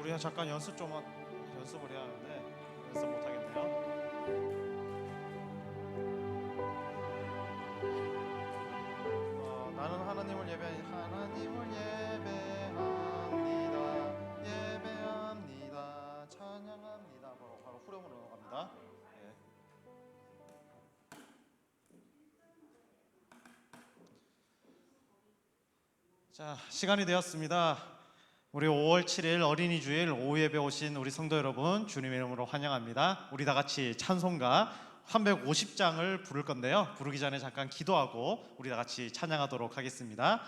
우리 잠깐 연습을 해야 하는데 연습 못 하겠네요. 나는 하나님을 예배합니다. 찬양합니다. 바로 후렴으로 넘어갑니다. 예. 자, 시간이 되었습니다. 우리 5월 7일 어린이 주일 오후 예배 오신 우리 성도 여러분, 주님의 이름으로 환영합니다. 우리 다 같이 찬송가 350장을 부를 건데요. 부르기 전에 잠깐 기도하고 우리 다 같이 찬양하도록 하겠습니다.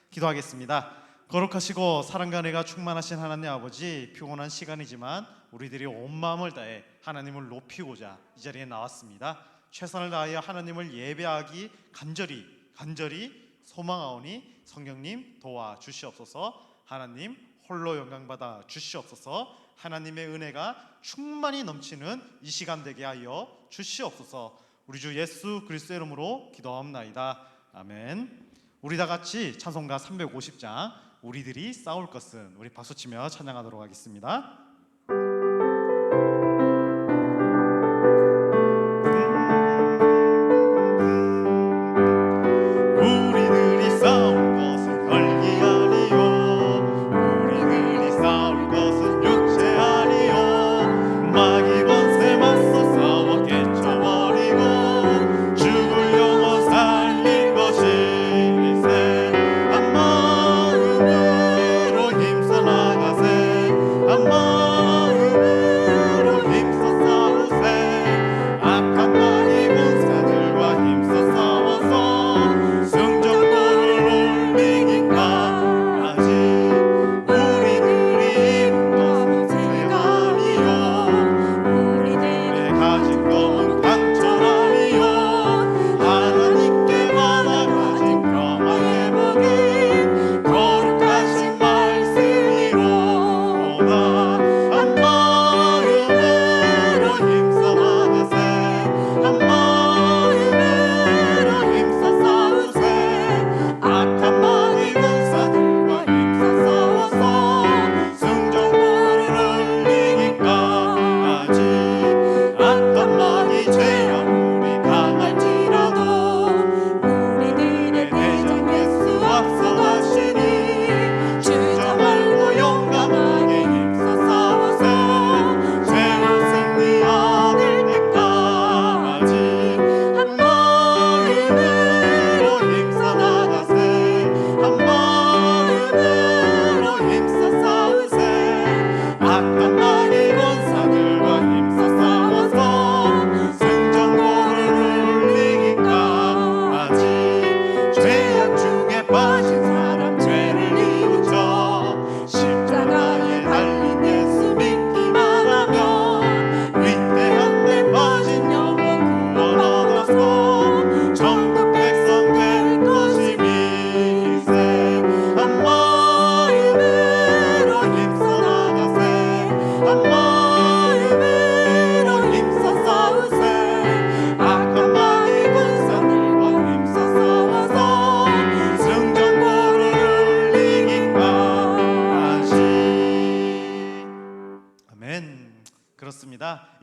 기도하겠습니다. 거룩하시고 사랑과 은혜가 충만하신 하나님 아버지, 피곤한 시간이지만 우리들이 온 마음을 다해 하나님을 높이고자 이 자리에 나왔습니다. 최선을 다하여 하나님을 예배하기 간절히 소망하오니 성령님 도와주시옵소서. 하나님 홀로 영광받아 주시옵소서. 하나님의 은혜가 충만히 넘치는 이 시간 되게 하여 주시옵소서. 우리 주 예수 그리스도의 이름으로 기도하옵나이다. 아멘. 우리 다 같이 찬송가 350장 우리들이 싸울 것은, 우리 박수치며 찬양하도록 하겠습니다.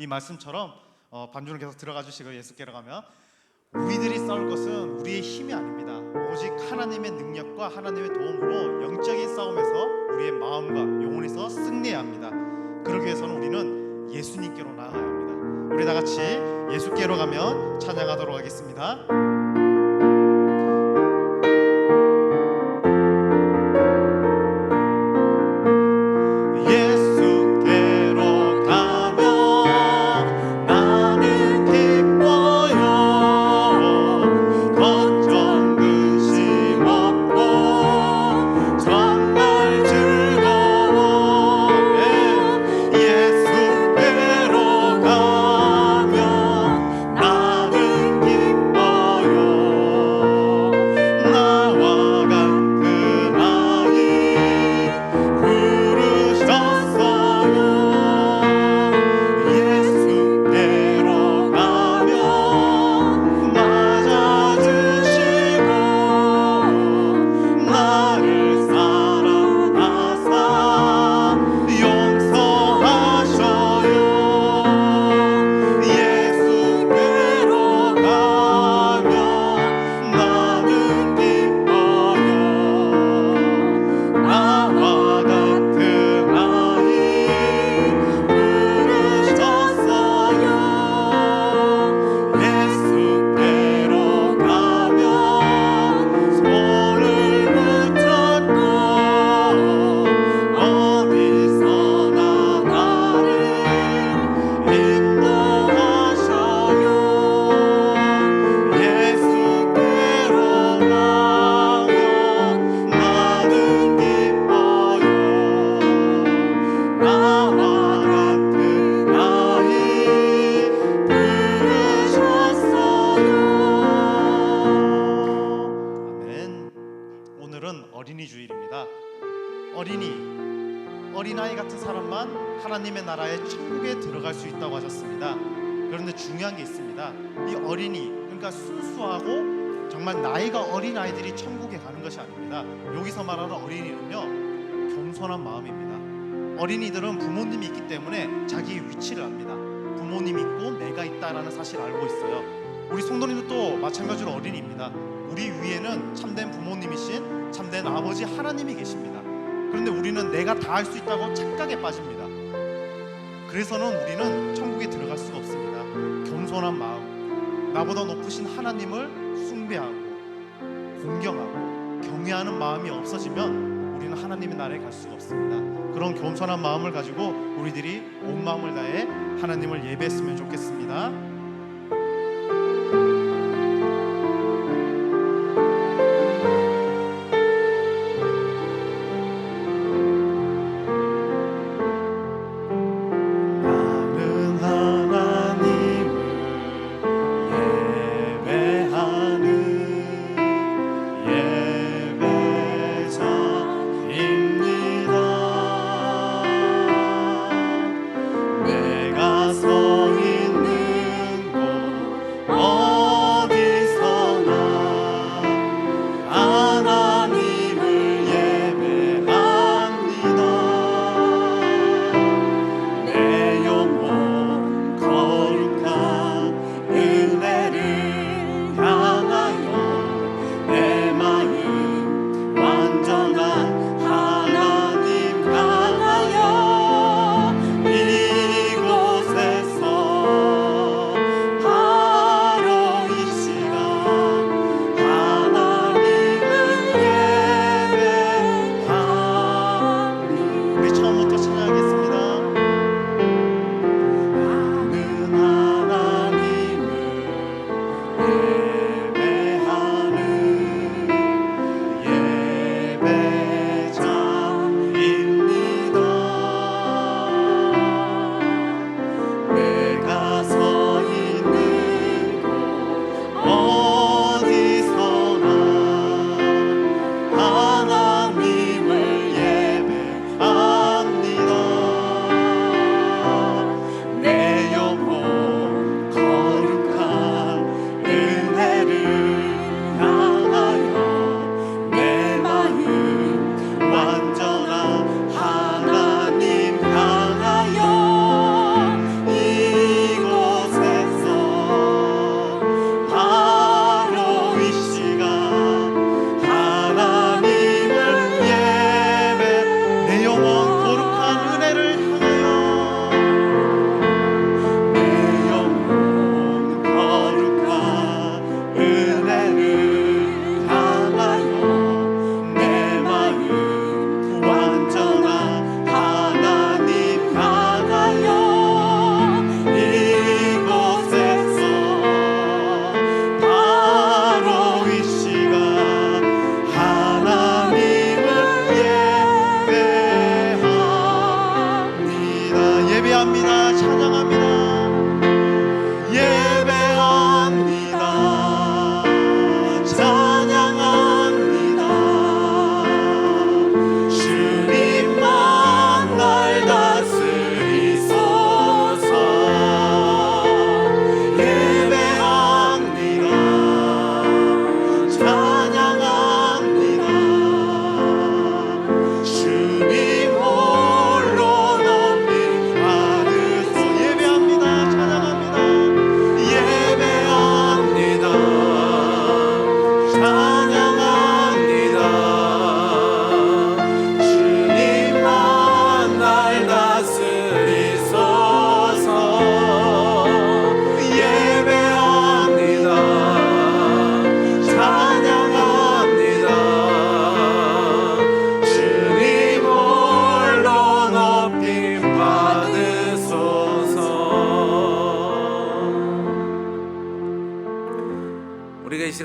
이 말씀처럼 반주를 계속 들어가 주시고 예수께로 가면, 우리들이 싸울 것은 우리의 힘이 아닙니다. 오직 하나님의 능력과 하나님의 도움으로 영적인 싸움에서 우리의 마음과 영혼에서 승리해야 합니다. 그러기 위해서는 우리는 예수님께로 나아가야 합니다. 우리 다 같이 예수께로 가면 찬양하도록 하겠습니다. 예수께로 가면 나는 기뻐요. 어린아이 같은 사람만 하나님의 나라의 천국에 들어갈 수 있다고 하셨습니다. 그런데 중요한 게 있습니다. 이 어린이, 그러니까 순수하고 정말 나이가 어린 아이들이 천국에 가는 것이 아닙니다. 여기서 말하는 어린이는요, 겸손한 마음입니다. 어린이들은 부모님이 있기 때문에 자기의 위치를 압니다. 부모님이 있고 내가 있다라는 사실을 알고 있어요. 우리 성도님도 마찬가지로 어린이입니다. 우리 위에는 참된 부모님이신 참된 아버지 하나님이 계십니다. 그런데 우리는 내가 다 할 수 있다고 착각에 빠집니다. 그래서는 우리는 천국에 들어갈 수가 없습니다. 겸손한 마음, 나보다 높으신 하나님을 숭배하고 공경하고 경외하는 마음이 없어지면 우리는 하나님의 나라에 갈 수가 없습니다. 그런 겸손한 마음을 가지고 우리들이 온 마음을 다해 하나님을 예배했으면 좋겠습니다.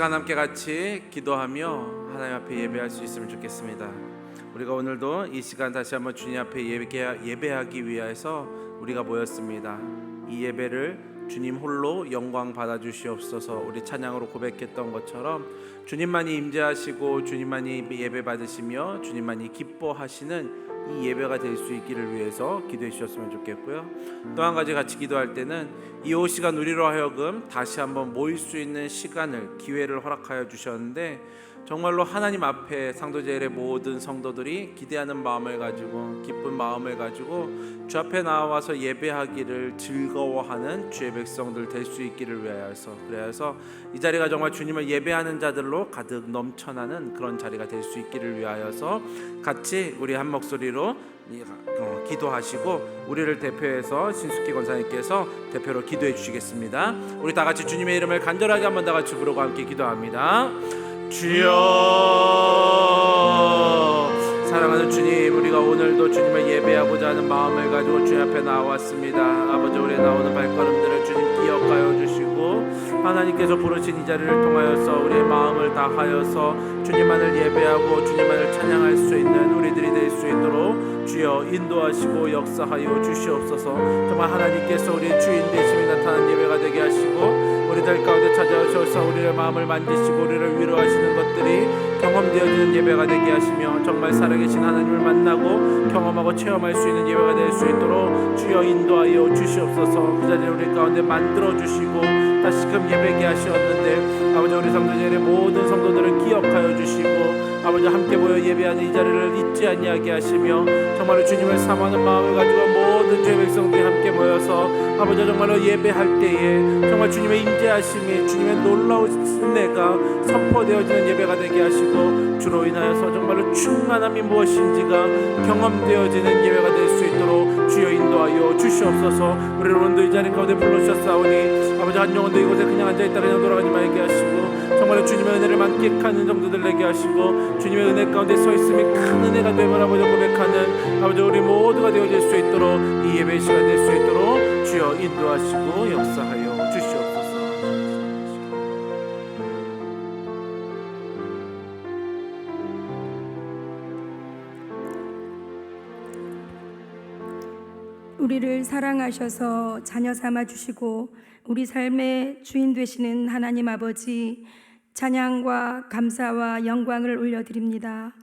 시간 함께 같이 기도하며 하나님 앞에 예배할 수 있으면 좋겠습니다. 우리가 오늘도 이 시간 다시 한번 주님 앞에 예배하기 위해서 우리가 모였습니다. 이 예배를 주님 홀로 영광 받아 주시옵소서. 우리 찬양으로 고백했던 것처럼 주님만이 임재하시고 주님만이 예배 받으시며 주님만이 기뻐하시는 이 예배가 될 수 있기를 위해서 기도해 주셨으면 좋겠고요. 또 한 가지 같이 기도할 때는 이 오후 시간 우리로 하여금 다시 한번 모일 수 있는 시간을, 기회를 허락하여 주셨는데 정말로 하나님 앞에 상도제일의 모든 성도들이 기대하는 마음을 가지고, 기쁜 마음을 가지고 주 앞에 나와서 예배하기를 즐거워하는 주의 백성들 될 수 있기를 위하여서, 그래서 이 자리가 정말 주님을 예배하는 자들로 가득 넘쳐나는 그런 자리가 될 수 있기를 위하여서 같이 우리 한 목소리로 기도하시고, 우리를 대표해서 신숙희 권사님께서 대표로 기도해 주시겠습니다. 우리 다 같이 주님의 이름을 간절하게 한번 다 같이 부르고 함께 기도합니다. 주여, 사랑하는 주님, 우리가 오늘도 주님을 예배하고자 하는 마음을 가지고 주님 앞에 나왔습니다. 아버지, 우리 나오는 발걸음들을 주님 기억하여 주시고, 하나님께서 부르신 이 자리를 통하여서 우리의 마음을 다하여서 주님만을 예배하고 주님만을 찬양할 수 있는 우리들이 될 수 있도록 주여 인도하시고 역사하여 주시옵소서. 정말 하나님께서 우리의 주인 되심이 나타난 예배가 되게 하시고, 우리들 가운데 찾아오셔서 우리의 마음을 만지시고 우리를 위로하시는 것들이 경험되어지는 예배가 되게 하시며, 정말 살아계신 하나님을 만나고 경험하고 체험할 수 있는 예배가 될 수 있도록 주여 인도하여 주시옵소서. 그 자리를 우리 가운데 만들어 주시고 다시금 예배게 하셨는데, 아버지, 우리 성도들의 모든 성도들을 기억하여 주시고, 아버지, 함께 모여 예배하는 이 자리를 잊지 아니하게 하시며, 정말로 주님을 사모하는 마음을 가지고 모든 주의 백성들이 함께 모여서 아버지 정말로 예배할 때에 정말 주님의 임재하심이, 주님의 놀라운 은혜가 선포되어지는 예배가 되게 하시고, 주로 인하여서 정말로 충만함이 무엇인지가 경험되어지는 예배가 될 수 있도록 주여 인도하여 주시옵소서. 우리를 오늘도 이 자리 가운데 불러주셨사오니 아버지, 한 영혼도 이곳에 그냥 앉아있다 그냥 돌아가지 말게 하시고, 정말로 주님의 은혜를 만끽하는 정도들 내게 하시고, 주님의 은혜 가운데 서 있음이 큰 은혜가 됨을 아버지 고백하는 아버지 우리 모두가 되어질 수 있도록, 이 예배 시간 될 수 있도록 주여 인도하시고 역사하여 주시옵소서. 우리를 사랑하셔서 자녀 삼아 주시고 우리 삶의 주인 되시는 하나님 아버지, 찬양과 감사와 영광을 올려드립니다.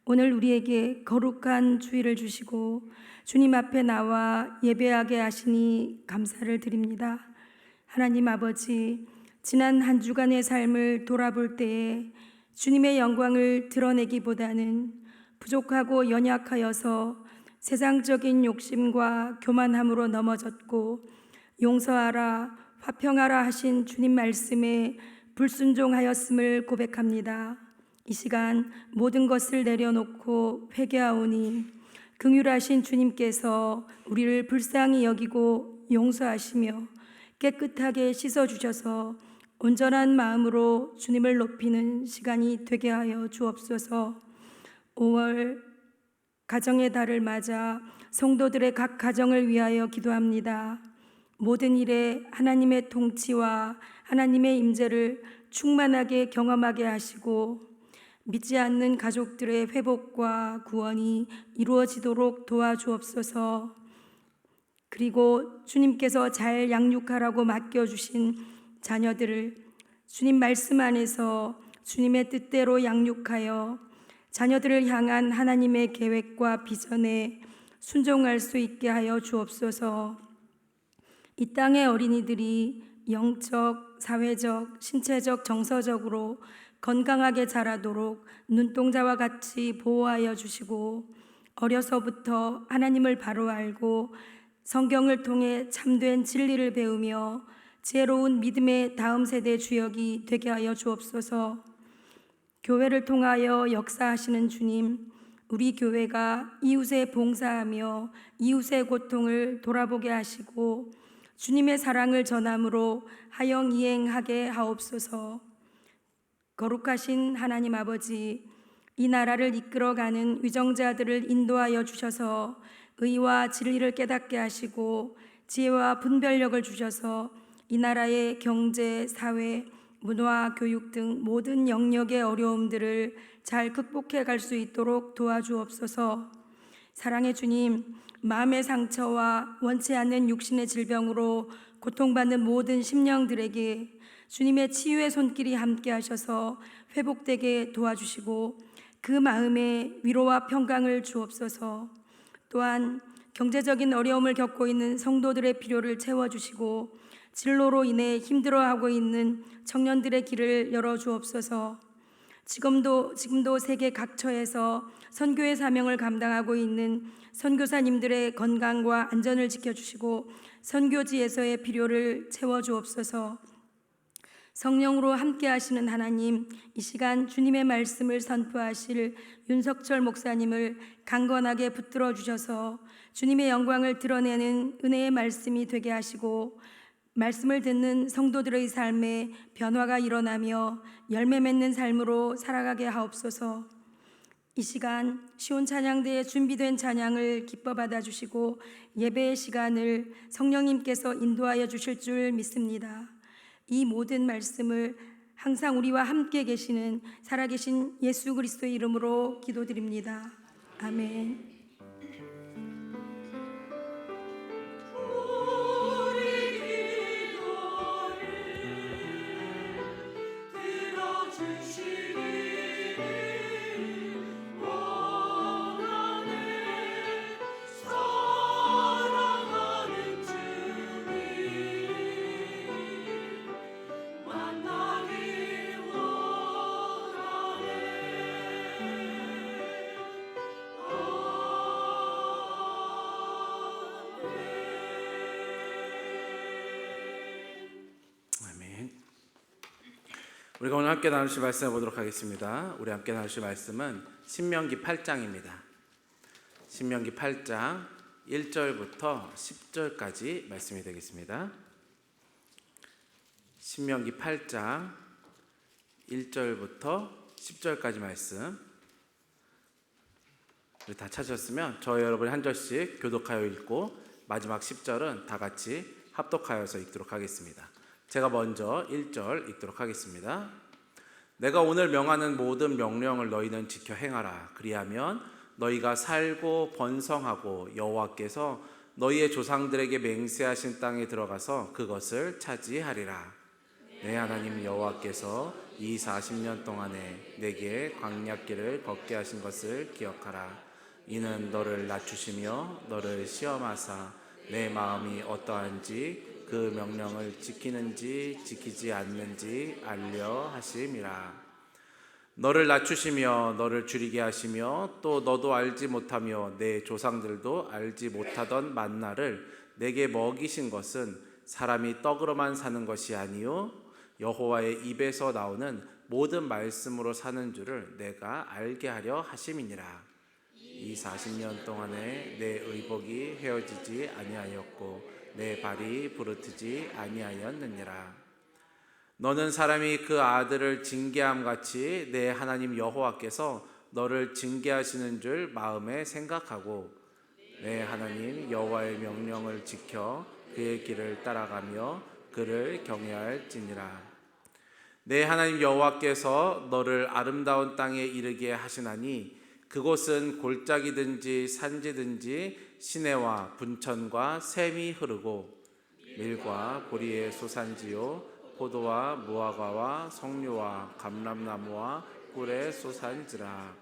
오늘 우리에게 거룩한 주일을 주시고 주님 앞에 나와 예배하게 하시니 감사를 드립니다. 하나님 아버지, 지난 한 주간의 삶을 돌아볼 때에 주님의 영광을 드러내기보다는 부족하고 연약하여서 세상적인 욕심과 교만함으로 넘어졌고, 용서하라, 화평하라 하신 주님 말씀에 불순종하였음을 고백합니다. 이 시간 모든 것을 내려놓고 회개하오니 긍휼하신 주님께서 우리를 불쌍히 여기고 용서하시며 깨끗하게 씻어주셔서 온전한 마음으로 주님을 높이는 시간이 되게 하여 주옵소서. 5월 가정의 달을 맞아 성도들의 각 가정을 위하여 기도합니다. 모든 일에 하나님의 통치와 하나님의 임재를 충만하게 경험하게 하시고, 믿지 않는 가족들의 회복과 구원이 이루어지도록 도와주옵소서. 그리고 주님께서 잘 양육하라고 맡겨주신 자녀들을 주님 말씀 안에서 주님의 뜻대로 양육하여 자녀들을 향한 하나님의 계획과 비전에 순종할 수 있게 하여 주옵소서. 이 땅의 어린이들이 영적, 사회적, 신체적, 정서적으로 건강하게 자라도록 눈동자와 같이 보호하여 주시고, 어려서부터 하나님을 바로 알고 성경을 통해 참된 진리를 배우며 지혜로운 믿음의 다음 세대 주역이 되게 하여 주옵소서. 교회를 통하여 역사하시는 주님, 우리 교회가 이웃에 봉사하며 이웃의 고통을 돌아보게 하시고 주님의 사랑을 전함으로 하영이행하게 하옵소서. 거룩하신 하나님 아버지, 이 나라를 이끌어가는 위정자들을 인도하여 주셔서 의와 진리를 깨닫게 하시고 지혜와 분별력을 주셔서 이 나라의 경제, 사회, 문화, 교육 등 모든 영역의 어려움들을 잘 극복해 갈 수 있도록 도와주옵소서. 사랑의 주님, 마음의 상처와 원치 않는 육신의 질병으로 고통받는 모든 심령들에게 주님의 치유의 손길이 함께 하셔서 회복되게 도와주시고 그 마음에 위로와 평강을 주옵소서. 또한 경제적인 어려움을 겪고 있는 성도들의 필요를 채워주시고 진로로 인해 힘들어하고 있는 청년들의 길을 열어주옵소서. 지금도 세계 각처에서 선교의 사명을 감당하고 있는 선교사님들의 건강과 안전을 지켜주시고 선교지에서의 필요를 채워주옵소서. 성령으로 함께 하시는 하나님, 이 시간 주님의 말씀을 선포하실 윤석철 목사님을 강건하게 붙들어 주셔서 주님의 영광을 드러내는 은혜의 말씀이 되게 하시고 말씀을 듣는 성도들의 삶에 변화가 일어나며 열매 맺는 삶으로 살아가게 하옵소서. 이 시간 시온 찬양대에 준비된 찬양을 기뻐 받아주시고 예배의 시간을 성령님께서 인도하여 주실 줄 믿습니다. 이 모든 말씀을 항상 우리와 함께 계시는 살아계신 예수 그리스도의 이름으로 기도드립니다. 아멘. 우리가 오늘 함께 나누실 말씀을 보도록 하겠습니다. 우리 함께 나누실 말씀은 신명기 8장입니다. 신명기 8장 1절부터 10절까지 말씀이 되겠습니다. 신명기 8장 1절부터 10절까지 말씀, 우리 다 찾으셨으면 저희 여러분이 한 절씩 교독하여 읽고 마지막 10절은 다 같이 합독하여서 읽도록 하겠습니다. 제가 먼저 1절 읽도록 하겠습니다. 내가 오늘 명하는 모든 명령을 너희는 지켜 행하라. 그리하면 너희가 살고 번성하고 여호와께서 너희의 조상들에게 맹세하신 땅에 들어가서 그것을 차지하리라. 내 하나님 여호와께서 이 40년 동안에 내게 광야길을 걷게 하신 것을 기억하라. 이는 너를 낮추시며 너를 시험하사 내 마음이 어떠한지 그 명령을 지키는지 지키지 않는지 알려 하심이라. 너를 낮추시며 너를 줄이게 하시며 또 너도 알지 못하며 내 조상들도 알지 못하던 만나를 내게 먹이신 것은 사람이 떡으로만 사는 것이 아니요 여호와의 입에서 나오는 모든 말씀으로 사는 줄을 내가 알게 하려 하심이니라. 이 40년 동안에 내 의복이 헤어지지 아니하였고 내 발이 부르트지 아니하였느니라. 너는 사람이 그 아들을 징계함 같이 내 하나님 여호와께서 너를 징계하시는 줄 마음에 생각하고 내 하나님 여호와의 명령을 지켜 그의 길을 따라가며 그를 경외할지니라. 내 하나님 여호와께서 너를 아름다운 땅에 이르게 하시나니 그곳은 골짜기든지 산지든지 시내와 분천과 샘이 흐르고 밀과 보리의 소산지요 포도와 무화과와 석류와 감람나무와 꿀의 소산지라.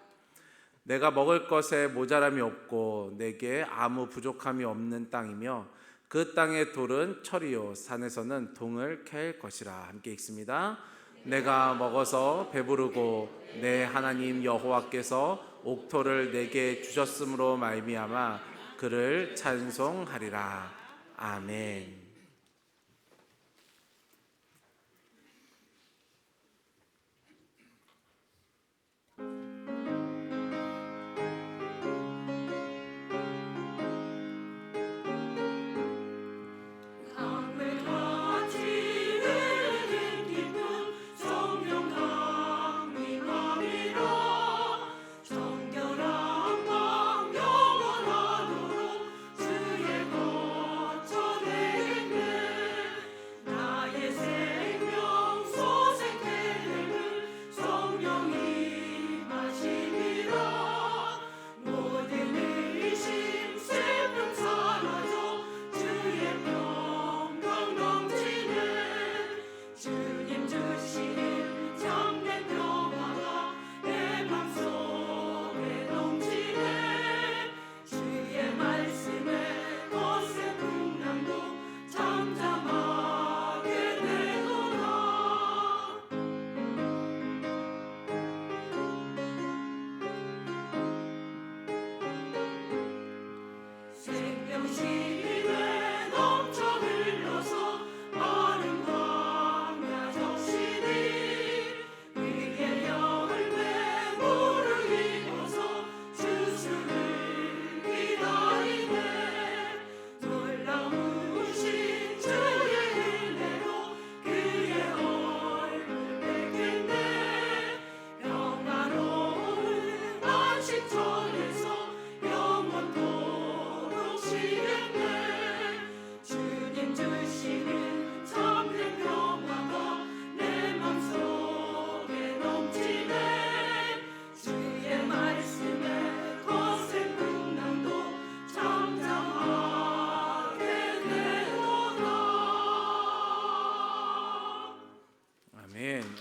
내가 먹을 것에 모자람이 없고 내게 아무 부족함이 없는 땅이며 그 땅의 돌은 철이요 산에서는 동을 캘 것이라. 함께 읽습니다. 내가 먹어서 배부르고 내 하나님 여호와께서 옥토를 내게 주셨으므로 말미암아 그를 찬송하리라. 아멘. 정결한 방 영원하도록 주의 거처 내게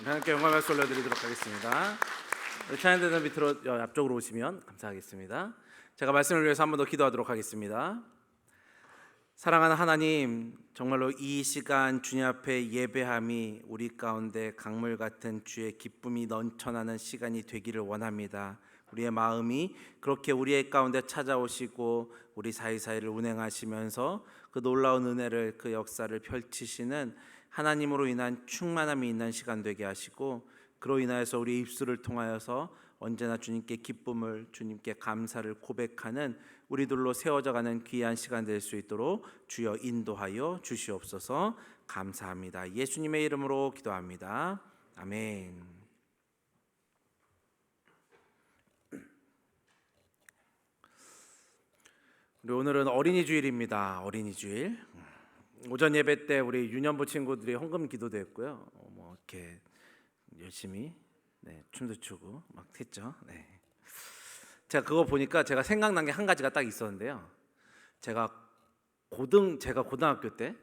하나님께 영광 말씀 올려드리도록 하겠습니다. 찬양대전 밑으로 앞쪽으로 오시면 감사하겠습니다. 제가 말씀을 위해서 한 번 더 기도하도록 하겠습니다. 사랑하는 하나님, 정말로 이 시간 주님 앞에 예배함이 우리 가운데 강물 같은 주의 기쁨이 넘쳐나는 시간이 되기를 원합니다. 우리의 마음이 그렇게 우리의 가운데 찾아오시고 우리 사이사이를 운행하시면서 그 놀라운 은혜를, 그 역사를 펼치시는 하나님으로 인한 충만함이 있는 시간 되게 하시고, 그로 인하여서 우리 입술을 통하여서 언제나 주님께 기쁨을, 주님께 감사를 고백하는 우리들로 세워져가는 귀한 시간 될 수 있도록 주여 인도하여 주시옵소서. 감사합니다. 예수님의 이름으로 기도합니다. 아멘. 우리 오늘은 어린이 주일입니다. 어린이 주일. 오전 예배 때 우리 유년부 친구들이 헌금 기도도 했고요. 뭐 이렇게 열심히 춤도 추고 막 했죠. 제가 그거 보니까 제가 생각난 게 한 가지가 딱 있었는데요. 제가 고등학교 때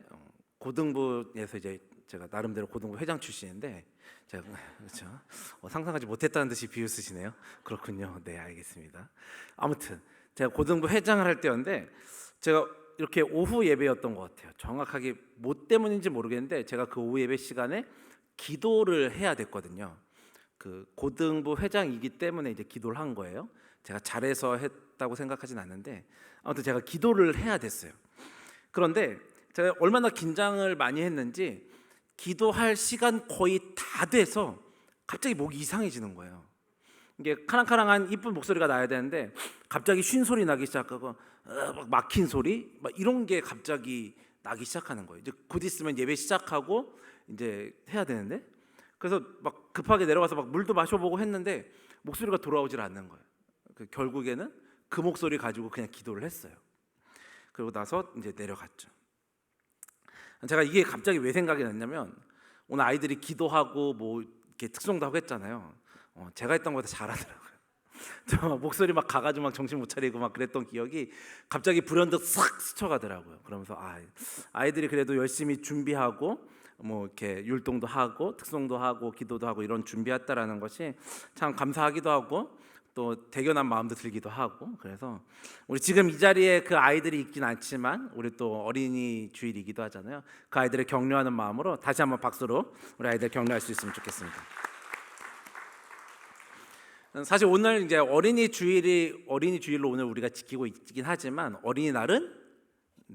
고등부에서 이제 제가 나름대로 고등부 회장 출신인데, 제가 그렇죠. 상상하지 못했다는 듯이 비웃으시네요. 그렇군요. 네, 알겠습니다. 아무튼 제가 고등부 회장을 할 때였는데, 제가 이렇게 오후 예배였던 것 같아요. 정확하게 뭐 때문인지 모르겠는데 제가 그 오후 예배 시간에 기도를 해야 됐거든요. 그 고등부 회장이기 때문에 이제 기도를 한 거예요. 제가 잘해서 했다고 생각하진 않는데 아무튼 제가 기도를 해야 됐어요. 그런데 제가 얼마나 긴장을 많이 했는지 기도할 시간 거의 다 돼서 갑자기 목이 이상해지는 거예요. 이게 카랑카랑한 이쁜 목소리가 나야 되는데 갑자기 쉰 소리 나기 시작하고 막 막힌 소리 막 이런 게 갑자기 나기 시작하는 거예요. 이제 곧 있으면 예배 시작하고 이제 해야 되는데, 그래서 막 급하게 내려가서 막 물도 마셔보고 했는데 목소리가 돌아오질 않는 거예요. 결국에는 그 목소리 가지고 그냥 기도를 했어요. 그러고 나서 이제 내려갔죠. 제가 이게 갑자기 왜 생각이 났냐면, 오늘 아이들이 기도하고 뭐 이렇게 특송도 하고 했잖아요. 제가 했던 것보다 잘하더라고요. 저 목소리 막 가가지고 막 정신 못 차리고 막 그랬던 기억이 갑자기 불현듯 싹 스쳐가더라고요. 그러면서 아이들이 그래도 열심히 준비하고 뭐 이렇게 율동도 하고 특송도 하고 기도도 하고 이런 준비했다라는 것이 참 감사하기도 하고 또 대견한 마음도 들기도 하고, 그래서 우리 지금 이 자리에 그 아이들이 있긴 않지만 우리 또 어린이 주일이기도 하잖아요. 그 아이들을 격려하는 마음으로 다시 한번 박수로 우리 아이들 격려할 수 있으면 좋겠습니다. 사실 오늘 이제 어린이 주일로 오늘 우리가 지키고 있긴 하지만 어린이날은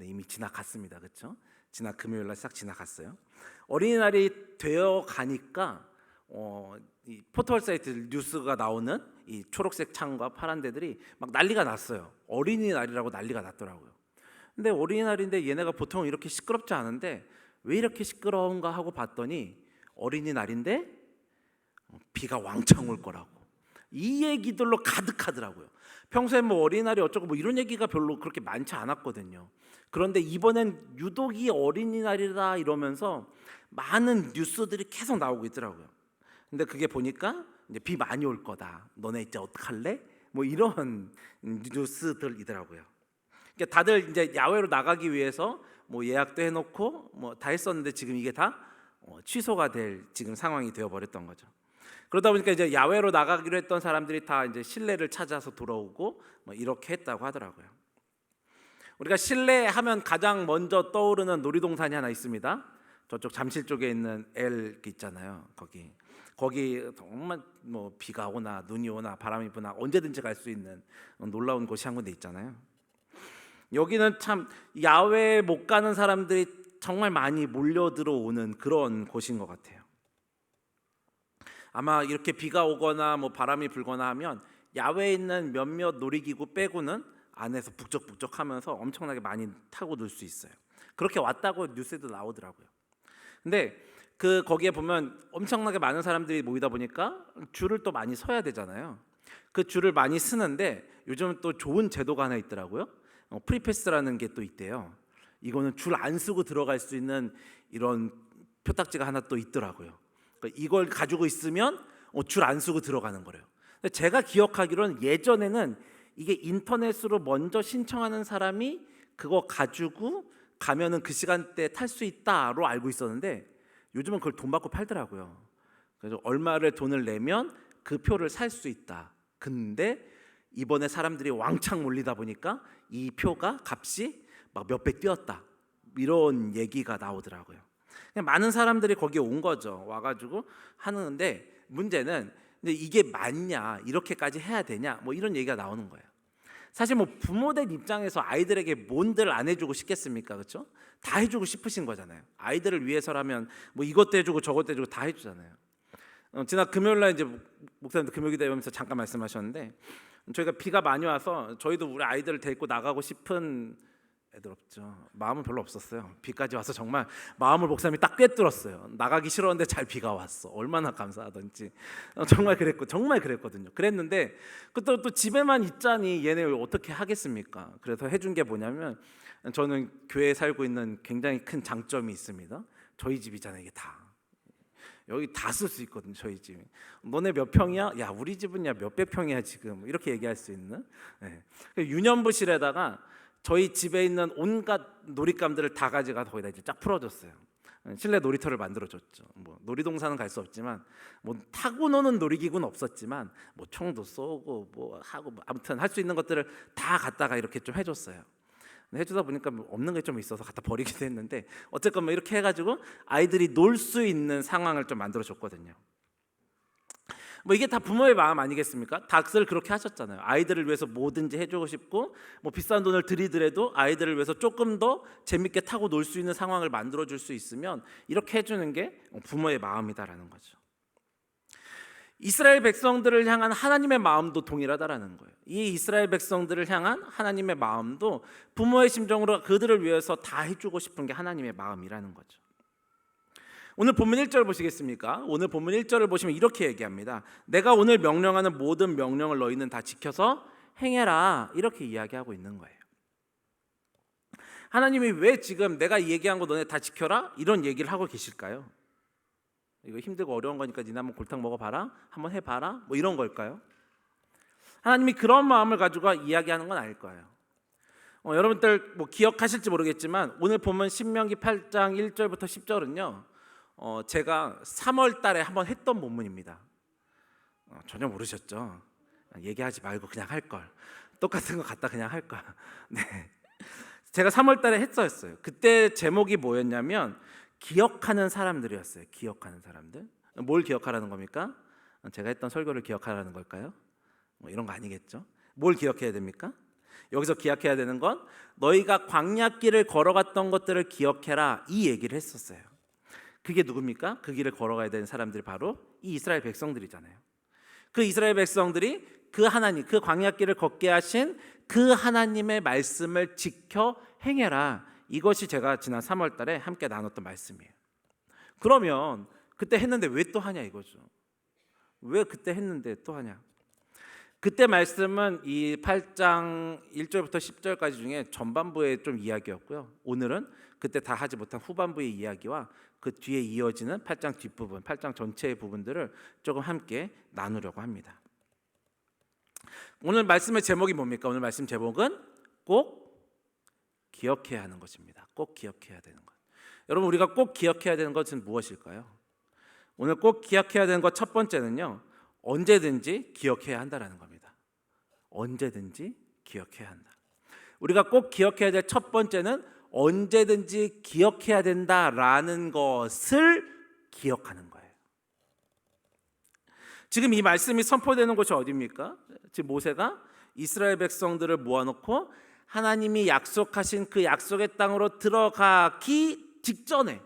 이미 지나갔습니다. 그렇죠? 지난 금요일날 싹 지나갔어요. 어린이날이 되어 가니까 이 포털 사이트 뉴스가 나오는 이 초록색 창과 파란 데들이 막 난리가 났어요. 어린이날이라고 난리가 났더라고요. 근데 어린이날인데 얘네가 보통 이렇게 시끄럽지 않은데 왜 이렇게 시끄러운가 하고 봤더니 어린이날인데 비가 왕창 올 거라고 이 얘기들로 가득하더라고요. 평소에 뭐 어린이날이 어쩌고 뭐 이런 얘기가 별로 그렇게 많지 않았거든요. 그런데 이번엔 유독이 어린이날이다 이러면서 많은 뉴스들이 계속 나오고 있더라고요. 근데 그게 보니까 이제 비 많이 올 거다. 너네 이제 어떡할래? 뭐 이런 뉴스들이더라고요. 그러니까 다들 이제 야외로 나가기 위해서 뭐 예약도 해놓고 뭐 다 했었는데 지금 이게 다 취소가 될 지금 상황이 되어버렸던 거죠. 그러다 보니까 이제 야외로 나가기로 했던 사람들이 다 이제 실내를 찾아서 돌아오고 뭐 이렇게 했다고 하더라고요. 우리가 실내 하면 가장 먼저 떠오르는 놀이동산이 하나 있습니다. 저쪽 잠실 쪽에 있는 L 있잖아요. 거기 정말 뭐 비가 오나 눈이 오나 바람이 부나 언제든지 갈 수 있는 놀라운 곳이 한 군데 있잖아요. 여기는 참 야외에 못 가는 사람들이 정말 많이 몰려 들어오는 그런 곳인 것 같아요. 아마 이렇게 비가 오거나 뭐 바람이 불거나 하면 야외에 있는 몇몇 놀이기구 빼고는 안에서 북적북적하면서 엄청나게 많이 타고 놀 수 있어요. 그렇게 왔다고 뉴스에도 나오더라고요. 근데 거기에 보면 엄청나게 많은 사람들이 모이다 보니까 줄을 또 많이 서야 되잖아요. 그 줄을 많이 쓰는데 요즘 또 좋은 제도가 하나 있더라고요. 프리패스라는 게 또 있대요. 이거는 줄 안 쓰고 들어갈 수 있는 이런 표딱지가 하나 또 있더라고요. 그러니까 이걸 가지고 있으면 줄 안 쓰고 들어가는 거래요. 근데 제가 기억하기로는 예전에는 이게 인터넷으로 먼저 신청하는 사람이 그거 가지고 가면은 그 시간대에 탈 수 있다로 알고 있었는데 요즘은 그걸 돈 받고 팔더라고요. 그래서 얼마를 돈을 내면 그 표를 살 수 있다. 근데 이번에 사람들이 왕창 몰리다 보니까 이 표가 값이 막 몇 배 뛰었다. 이런 얘기가 나오더라고요. 그냥 많은 사람들이 거기에 온 거죠. 와가지고 하는데 문제는 이제 이게 맞냐, 이렇게까지 해야 되냐, 뭐 이런 얘기가 나오는 거예요. 사실 뭐 부모된 입장에서 아이들에게 뭔들 안 해주고 싶겠습니까, 그렇죠? 다 해주고 싶으신 거잖아요. 아이들을 위해서라면 뭐 이것도 해주고 저것도 해주고 다 해주잖아요. 지난 금요일날 이제 목사님도 금요기도 하면서 잠깐 말씀하셨는데 저희가 비가 많이 와서 저희도 우리 아이들을 데리고 나가고 싶은 애들 없죠. 마음은 별로 없었어요. 비까지 와서 정말 마음을 목사님이 딱 꿰뚫었어요. 나가기 싫었는데 잘 비가 왔어. 얼마나 감사하던지. 정말 그랬거든요. 그랬는데 또 집에만 있자니 얘네 어떻게 하겠습니까? 그래서 해준 게 뭐냐면 저는 교회에 살고 있는 굉장히 큰 장점이 있습니다. 저희 집이잖아요. 이게 다. 여기 다 쓸 수 있거든요. 저희 집. 너네 몇 평이야? 야 우리 집은 야 몇백 평이야 지금. 이렇게 얘기할 수 있는. 네. 유년부실에다가 저희 집에 있는 온갖 놀잇감들을 다 가져가 거기다 이제 쫙 풀어줬어요. 실내 놀이터를 만들어줬죠. 뭐 놀이동산은 갈 수 없지만 뭐 타고 노는 놀이기구는 없었지만 뭐 총도 쏘고 뭐 하고 뭐 아무튼 할 수 있는 것들을 다 갖다가 이렇게 좀 해줬어요. 해주다 보니까 뭐 없는 게 좀 있어서 갖다 버리기도 했는데 어쨌건 뭐 이렇게 해가지고 아이들이 놀 수 있는 상황을 좀 만들어줬거든요. 뭐 이게 다 부모의 마음 아니겠습니까? 다들 그렇게 하셨잖아요. 아이들을 위해서 뭐든지 해주고 싶고 뭐 비싼 돈을 들이더라도 아이들을 위해서 조금 더 재밌게 타고 놀 수 있는 상황을 만들어줄 수 있으면 이렇게 해주는 게 부모의 마음이다라는 거죠. 이스라엘 백성들을 향한 하나님의 마음도 동일하다라는 거예요. 이 이스라엘 백성들을 향한 하나님의 마음도 부모의 심정으로 그들을 위해서 다 해주고 싶은 게 하나님의 마음이라는 거죠. 오늘 본문 1절 보시겠습니까? 오늘 본문 1절을 보시면 이렇게 얘기합니다. 내가 오늘 명령하는 모든 명령을 너희는 다 지켜서 행해라. 이렇게 이야기하고 있는 거예요. 하나님이 왜 지금 내가 얘기한 거 너네 다 지켜라? 이런 얘기를 하고 계실까요? 이거 힘들고 어려운 거니까 니네 한번 골탕 먹어봐라. 한번 해봐라. 뭐 이런 걸까요? 하나님이 그런 마음을 가지고 이야기하는 건 아닐 거예요. 여러분들 뭐 기억하실지 모르겠지만 오늘 보면 신명기 8장 1절부터 10절은요. 제가 3월 달에 한번 했던 본문입니다. 전혀 모르셨죠? 얘기하지 말고 그냥 할 걸. 똑같은 거 갖다 그냥 할 걸. 네. 제가 3월 달에 했었어요. 그때 제목이 뭐였냐면 기억하는 사람들이었어요. 기억하는 사람들. 뭘 기억하라는 겁니까? 제가 했던 설교를 기억하라는 걸까요? 뭐 이런 거 아니겠죠? 뭘 기억해야 됩니까? 여기서 기억해야 되는 건 너희가 광야길을 걸어갔던 것들을 기억해라 이 얘기를 했었어요. 그게 누굽니까? 그 길을 걸어가야 되는 사람들이 바로 이 이스라엘 백성들이잖아요. 그 이스라엘 백성들이 그 하나님, 그 광야길을 걷게 하신 그 하나님의 말씀을 지켜 행해라. 이것이 제가 지난 3월 달에 함께 나눴던 말씀이에요. 그러면 그때 했는데 왜 또 하냐 이거죠. 왜 그때 했는데 또 하냐. 그때 말씀은 이 8장 1절부터 10절까지 중에 전반부의 좀 이야기였고요. 오늘은 그때 다 하지 못한 후반부의 이야기와 그 뒤에 이어지는 8장 뒷부분, 8장 전체의 부분들을 조금 함께 나누려고 합니다. 오늘 말씀의 제목이 뭡니까? 오늘 말씀 제목은 꼭 기억해야 하는 것입니다. 꼭 기억해야 되는 것. 여러분 우리가 꼭 기억해야 되는 것은 무엇일까요? 오늘 꼭 기억해야 되는 것 첫 번째는요. 언제든지 기억해야 한다라는 겁니다. 언제든지 기억해야 한다. 우리가 꼭 기억해야 될 첫 번째는 언제든지 기억해야 된다라는 것을 기억하는 거예요. 지금 이 말씀이 선포되는 곳이 어디입니까? 지금 모세가 이스라엘 백성들을 모아놓고 하나님이 약속하신 그 약속의 땅으로 들어가기 직전에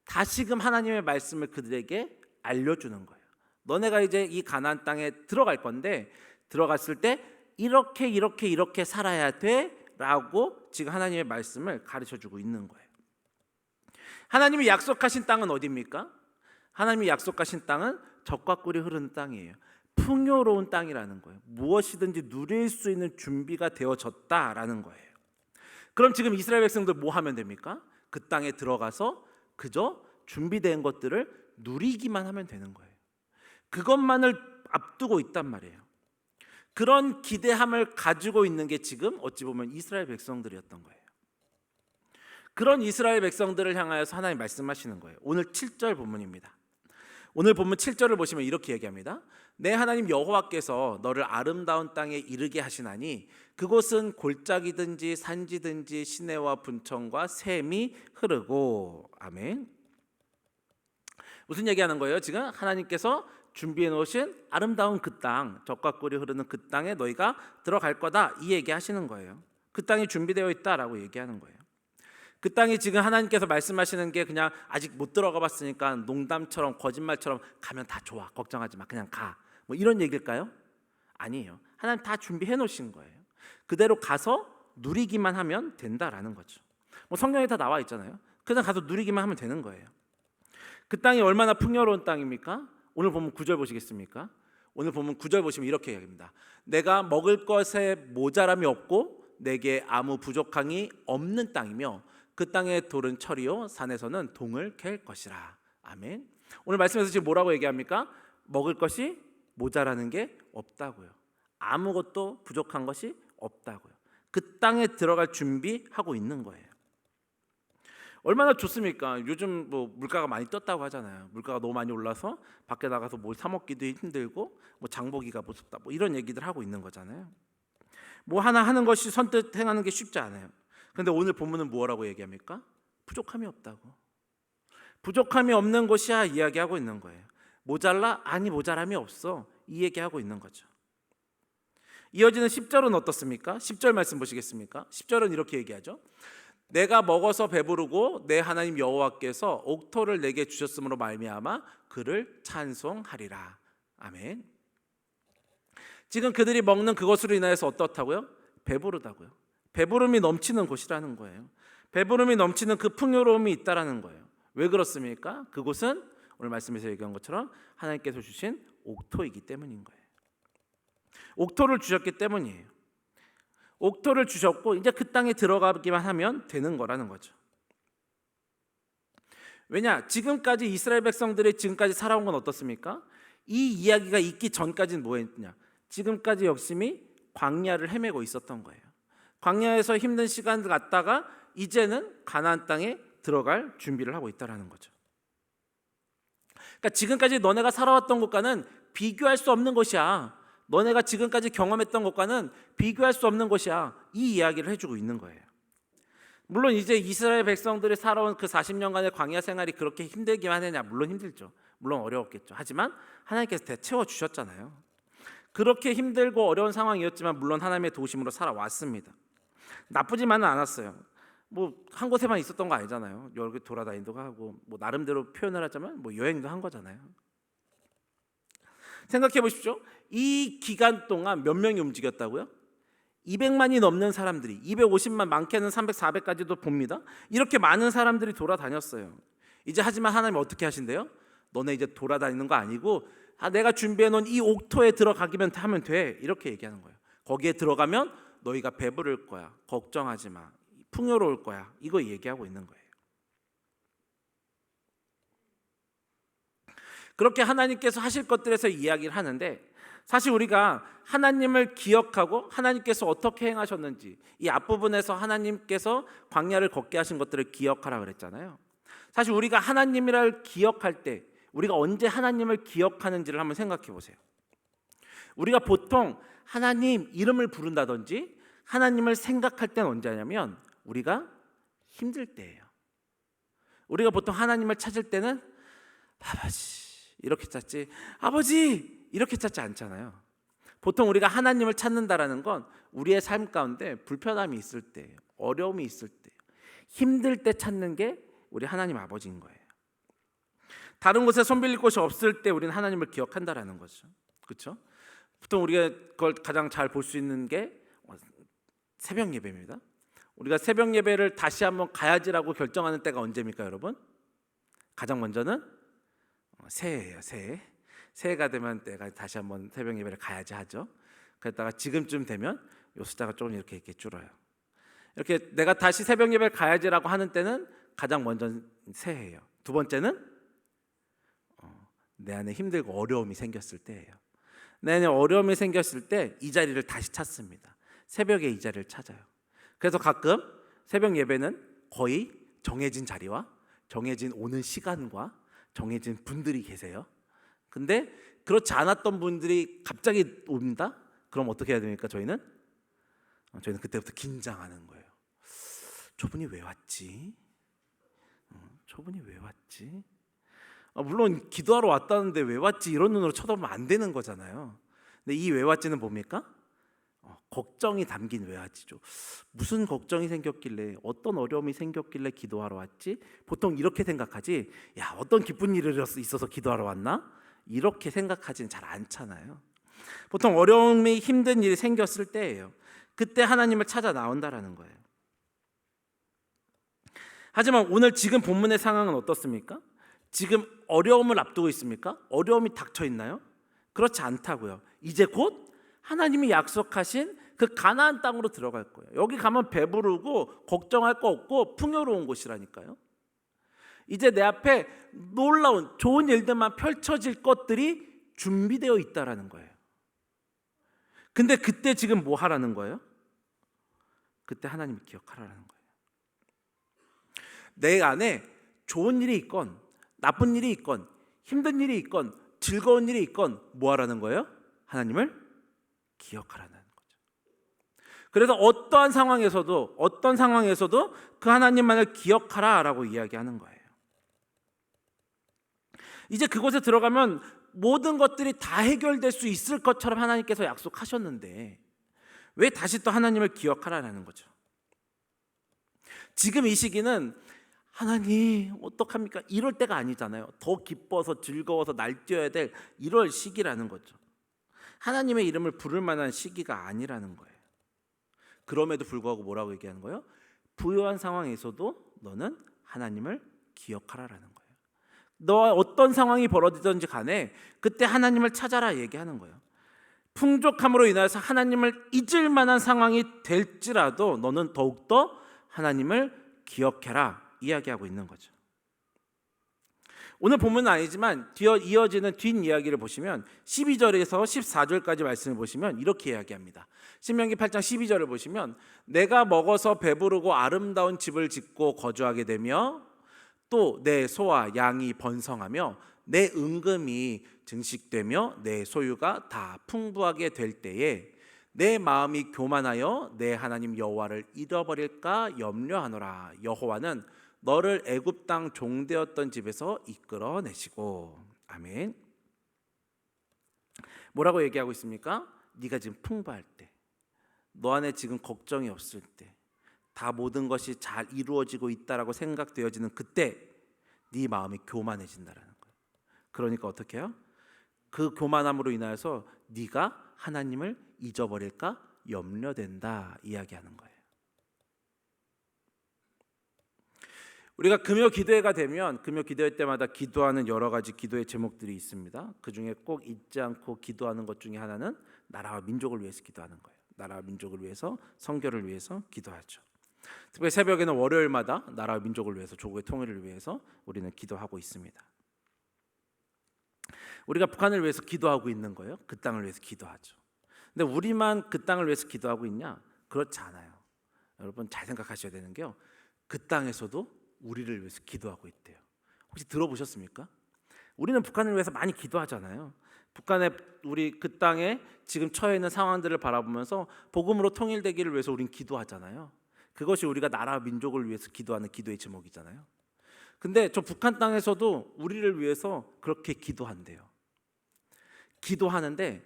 다시금 하나님의 말씀을 그들에게 알려주는 거예요. 너네가 이제 이 가나안 땅에 들어갈 건데 들어갔을 때 이렇게 살아야 돼라고 지금 하나님의 말씀을 가르쳐주고 있는 거예요. 하나님이 약속하신 땅은 어디입니까? 하나님이 약속하신 땅은 젖과 꿀이 흐르는 땅이에요. 풍요로운 땅이라는 거예요. 무엇이든지 누릴 수 있는 준비가 되어졌다라는 거예요. 그럼 지금 이스라엘 백성들 뭐 하면 됩니까? 그 땅에 들어가서 그저 준비된 것들을 누리기만 하면 되는 거예요. 그것만을 앞두고 있단 말이에요. 그런 기대함을 가지고 있는 게 지금 어찌 보면 이스라엘 백성들이었던 거예요. 그런 이스라엘 백성들을 향하여서 하나님 말씀하시는 거예요. 오늘 7절 본문입니다. 오늘 본문 7절을 보시면 이렇게 얘기합니다. 내 하나님 여호와께서 너를 아름다운 땅에 이르게 하시나니 그곳은 골짜기든지 산지든지 시내와 분청과 샘이 흐르고. 아멘. 무슨 얘기하는 거예요? 지금 하나님께서 준비해 놓으신 아름다운 그 땅, 젖과 꿀이 흐르는 그 땅에 너희가 들어갈 거다, 이 얘기 하시는 거예요. 그 땅이 준비되어 있다라고 얘기하는 거예요. 그 땅이 지금 하나님께서 말씀하시는 게 그냥 아직 못 들어가 봤으니까 농담처럼 거짓말처럼 가면 다 좋아, 걱정하지 마, 그냥 가, 뭐 이런 얘기일까요? 아니에요. 하나님 다 준비해 놓으신 거예요. 그대로 가서 누리기만 하면 된다라는 거죠. 뭐 성경에 다 나와 있잖아요. 그냥 가서 누리기만 하면 되는 거예요. 그 땅이 얼마나 풍요로운 땅입니까? 오늘 보면 9절 보시겠습니까? 오늘 보면 9절 보시면 이렇게 얘기합니다. 내가 먹을 것에 모자람이 없고 내게 아무 부족함이 없는 땅이며 그 땅의 돌은 철이요 산에서는 동을 캘 것이라. 아멘. 오늘 말씀에서 지금 뭐라고 얘기합니까? 먹을 것이 모자라는 게 없다고요. 아무것도 부족한 것이 없다고요. 그 땅에 들어갈 준비하고 있는 거예요. 얼마나 좋습니까? 요즘 뭐 물가가 많이 떴다고 하잖아요. 물가가 너무 많이 올라서 밖에 나가서 뭘 사 먹기도 힘들고 뭐 장보기가 무섭다, 뭐 이런 얘기들 하고 있는 거잖아요. 뭐 하나 하는 것이 선뜻 행하는 게 쉽지 않아요. 그런데 오늘 본문은 뭐라고 얘기합니까? 부족함이 없다고. 부족함이 없는 것이야 이야기하고 있는 거예요. 모자라? 아니, 모자람이 없어, 이 얘기하고 있는 거죠. 이어지는 10절은 어떻습니까? 10절 말씀 보시겠습니까? 10절은 이렇게 얘기하죠. 내가 먹어서 배부르고 내 하나님 여호와께서 옥토를 내게 주셨으므로 말미암아 그를 찬송하리라. 아멘. 지금 그들이 먹는 그것으로 인하여서 어떻다고요? 배부르다고요. 배부름이 넘치는 곳이라는 거예요. 배부름이 넘치는 그 풍요로움이 있다라는 거예요. 왜 그렇습니까? 그곳은 오늘 말씀에서 얘기한 것처럼 하나님께서 주신 옥토이기 때문인 거예요. 옥토를 주셨기 때문이에요. 옥토를 주셨고 이제 그 땅에 들어가기만 하면 되는 거라는 거죠. 왜냐? 지금까지 이스라엘 백성들이 지금까지 살아온 건 어떻습니까? 이 이야기가 있기 전까지는 뭐였냐? 지금까지 열심히 광야를 헤매고 있었던 거예요. 광야에서 힘든 시간을 갖다가 이제는 가나안 땅에 들어갈 준비를 하고 있다라는 거죠. 그러니까 지금까지 너네가 살아왔던 것과는 비교할 수 없는 것이야. 너네가 지금까지 경험했던 것과는 비교할 수 없는 것이야. 이 이야기를 해주고 있는 거예요. 물론 이제 이스라엘 백성들이 살아온 그 40년간의 광야 생활이 그렇게 힘들기만 하느냐? 물론 힘들죠. 물론 어려웠겠죠. 하지만 하나님께서 되채워 주셨잖아요. 그렇게 힘들고 어려운 상황이었지만 물론 하나님의 도우심으로 살아왔습니다. 나쁘지만은 않았어요. 뭐 한 곳에만 있었던 거 아니잖아요. 여러 개 돌아다니기도 하고 뭐 나름대로 표현을 하자면 뭐 여행도 한 거잖아요. 생각해 보십시오. 이 기간 동안 몇 명이 움직였다고요? 200만이 넘는 사람들이, 250만, 많게는 300, 400까지도 봅니다. 이렇게 많은 사람들이 돌아다녔어요. 이제 하지만 하나님 어떻게 하신대요? 너네 이제 돌아다니는 거 아니고 내가 준비해 놓은 이 옥토에 들어가기만 하면 돼, 이렇게 얘기하는 거예요. 거기에 들어가면 너희가 배부를 거야, 걱정하지 마, 풍요로울 거야, 이거 얘기하고 있는 거예요. 그렇게 하나님께서 하실 것들에서 이야기를 하는데, 사실 우리가 하나님을 기억하고 하나님께서 어떻게 행하셨는지, 이 앞부분에서 하나님께서 광야를 걷게 하신 것들을 기억하라 그랬잖아요. 사실 우리가 하나님이를 기억할 때 우리가 언제 하나님을 기억하는지를 한번 생각해 보세요. 우리가 보통 하나님 이름을 부른다든지 하나님을 생각할 때는 언제 하냐면 우리가 힘들 때예요. 우리가 보통 하나님을 찾을 때는 아버지 이렇게 찾지, 아버지 이렇게 찾지 않잖아요. 보통 우리가 하나님을 찾는다라는 건 우리의 삶 가운데 불편함이 있을 때, 어려움이 있을 때, 힘들 때 찾는 게 우리 하나님 아버지인 거예요. 다른 곳에 손 빌릴 곳이 없을 때 우리는 하나님을 기억한다라는 거죠. 그렇죠? 보통 우리가 그걸 가장 잘 볼 수 있는 게 새벽 예배입니다. 우리가 새벽 예배를 다시 한번 가야지라고 결정하는 때가 언제입니까, 여러분? 가장 먼저는 새해예요. 새해가 되면 내가 다시 한번 새벽 예배를 가야지 하죠. 그랬다가 지금쯤 되면 요 숫자가 조금 이렇게 줄어요. 이렇게 내가 다시 새벽 예배를 가야지라고 하는 때는 가장 먼저 새해예요. 두 번째는 내 안에 힘들고 어려움이 생겼을 때예요. 내 안에 어려움이 생겼을 때 이 자리를 다시 찾습니다. 새벽에 이 자리를 찾아요. 그래서 가끔 새벽 예배는 거의 정해진 자리와 정해진 오는 시간과 정해진 분들이 계세요. 근데 그렇지 않았던 분들이 갑자기 옵니다. 그럼 어떻게 해야 됩니까? 저희는 그때부터 긴장하는 거예요. 저분이 왜 왔지? 저분이 왜 왔지? 물론 기도하러 왔다는데 왜 왔지? 이런 눈으로 쳐다보면 안 되는 거잖아요. 근데 이 왜 왔지는 뭡니까? 걱정이 담긴 왜 왔지죠. 무슨 걱정이 생겼길래, 어떤 어려움이 생겼길래 기도하러 왔지? 보통 이렇게 생각하지. 야, 어떤 기쁜 일이 있어서 기도하러 왔나? 이렇게 생각하지는 잘 않잖아요. 보통 어려움이 힘든 일이 생겼을 때예요. 그때 하나님을 찾아 나온다라는 거예요. 하지만 오늘 지금 본문의 상황은 어떻습니까? 지금 어려움을 앞두고 있습니까? 어려움이 닥쳐 있나요? 그렇지 않다고요. 이제 곧 하나님이 약속하신 그 가나안 땅으로 들어갈 거예요. 여기 가면 배부르고 걱정할 거 없고 풍요로운 곳이라니까요. 이제 내 앞에 놀라운 좋은 일들만 펼쳐질 것들이 준비되어 있다라는 거예요. 근데 그때 지금 뭐 하라는 거예요? 그때 하나님을 기억하라는 거예요. 내 안에 좋은 일이 있건 나쁜 일이 있건 힘든 일이 있건 즐거운 일이 있건 뭐 하라는 거예요? 하나님을 기억하라는 거죠. 그래서 어떤 상황에서도 그 하나님만을 기억하라라고 이야기하는 거예요. 이제 그곳에 들어가면 모든 것들이 다 해결될 수 있을 것처럼 하나님께서 약속하셨는데 왜 다시 또 하나님을 기억하라는 거죠? 지금 이 시기는 하나님 어떡합니까? 이럴 때가 아니잖아요. 더 기뻐서 즐거워서 날뛰어야 될 이럴 시기라는 거죠. 하나님의 이름을 부를 만한 시기가 아니라는 거예요. 그럼에도 불구하고 뭐라고 얘기하는 거예요? 부유한 상황에서도 너는 하나님을 기억하라라는 거예요. 너와 어떤 상황이 벌어지든지 간에 그때 하나님을 찾아라 얘기하는 거예요. 풍족함으로 인해서 하나님을 잊을 만한 상황이 될지라도 너는 더욱더 하나님을 기억해라 이야기하고 있는 거죠. 오늘 본문은 아니지만 이어지는 뒷이야기를 보시면 12절에서 14절까지 말씀을 보시면 이렇게 이야기합니다. 신명기 8장 12절을 보시면 내가 먹어서 배부르고 아름다운 집을 짓고 거주하게 되며 또 내 소와 양이 번성하며 내 은금이 증식되며 내 소유가 다 풍부하게 될 때에 내 마음이 교만하여 내 하나님 여호와를 잃어버릴까 염려하노라. 여호와는 너를 애굽 땅 종되었던 집에서 이끌어내시고. 아멘. 뭐라고 얘기하고 있습니까? 네가 지금 풍부할 때, 너 안에 지금 걱정이 없을 때, 다 모든 것이 잘 이루어지고 있다라고 생각되어지는 그때 네 마음이 교만해진다라는 거예요. 그러니까 어떻게 해요? 그 교만함으로 인하여서 네가 하나님을 잊어버릴까 염려된다 이야기하는 거예요. 우리가 금요 기도회가 되면 금요 기도회 때마다 기도하는 여러 가지 기도의 제목들이 있습니다. 그 중에 꼭 잊지 않고 기도하는 것 중에 하나는 나라와 민족을 위해서 기도하는 거예요. 나라와 민족을 위해서, 선교를 위해서 기도하죠. 특별히 새벽에는 월요일마다 나라와 민족을 위해서, 조국의 통일을 위해서 우리는 기도하고 있습니다. 우리가 북한을 위해서 기도하고 있는 거예요. 그 땅을 위해서 기도하죠. 근데 우리만 그 땅을 위해서 기도하고 있냐? 그렇지 않아요. 여러분 잘 생각하셔야 되는 게요. 그 땅에서도 우리를 위해서 기도하고 있대요. 혹시 들어보셨습니까? 우리는 북한을 위해서 많이 기도하잖아요. 북한에 우리 그 땅에 지금 처해 있는 상황들을 바라보면서 복음으로 통일되기를 위해서 우린 기도하잖아요. 그것이 우리가 나라 민족을 위해서 기도하는 기도의 제목이잖아요. 근데 저 북한 땅에서도 우리를 위해서 그렇게 기도한대요. 기도하는데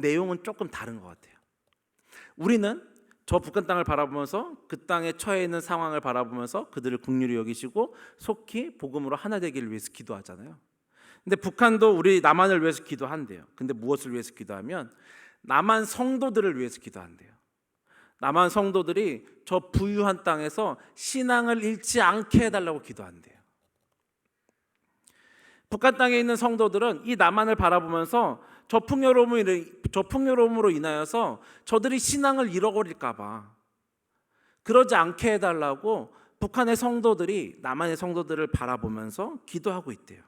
내용은 조금 다른 것 같아요. 우리는 저 북한 땅을 바라보면서 그 땅에 처해 있는 상황을 바라보면서 그들을 긍휼히 여기시고 속히 복음으로 하나 되기를 위해서 기도하잖아요. 근데 북한도 우리 남한을 위해서 기도한대요. 근데 무엇을 위해서 기도하면 남한 성도들을 위해서 기도한대요. 남한 성도들이 저 부유한 땅에서 신앙을 잃지 않게 해달라고 기도한대요. 북한 땅에 있는 성도들은 이 남한을 바라보면서 저 풍요로움으로 인하여서 저들이 신앙을 잃어버릴까 봐 그러지 않게 해달라고 북한의 성도들이 남한의 성도들을 바라보면서 기도하고 있대요.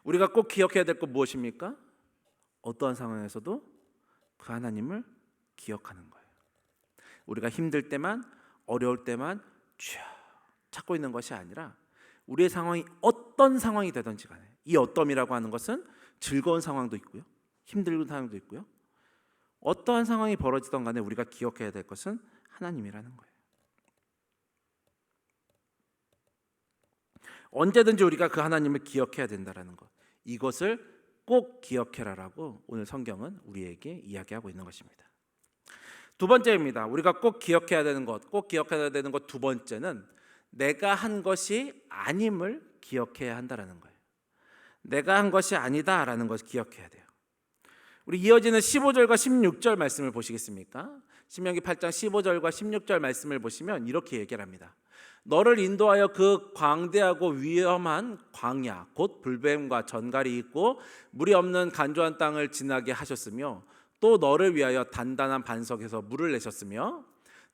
우리가 꼭 기억해야 될 것 무엇입니까? 어떠한 상황에서도 그 하나님을 기억하는 거예요. 우리가 힘들 때만, 어려울 때만 주여 찾고 있는 것이 아니라 우리의 상황이 어떤 상황이 되든지 간에, 이 어떠이라고 하는 것은 즐거운 상황도 있고요, 힘든 상황도 있고요, 어떠한 상황이 벌어지던 간에 우리가 기억해야 될 것은 하나님이라는 거예요. 언제든지 우리가 그 하나님을 기억해야 된다는 것, 이것을 꼭 기억해라라고 오늘 성경은 우리에게 이야기하고 있는 것입니다. 두 번째입니다. 우리가 꼭 기억해야 되는 것, 꼭 기억해야 되는 것 두 번째는 내가 한 것이 아님을 기억해야 한다라는 거예요. 내가 한 것이 아니다라는 것을 기억해야 돼요. 우리 이어지는 15절과 16절 말씀을 보시겠습니까? 신명기 8장 15절과 16절 말씀을 보시면 이렇게 얘기를 합니다. 너를 인도하여 그 광대하고 위험한 광야 곧 불뱀과 전갈이 있고 물이 없는 간조한 땅을 지나게 하셨으며 또 너를 위하여 단단한 반석에서 물을 내셨으며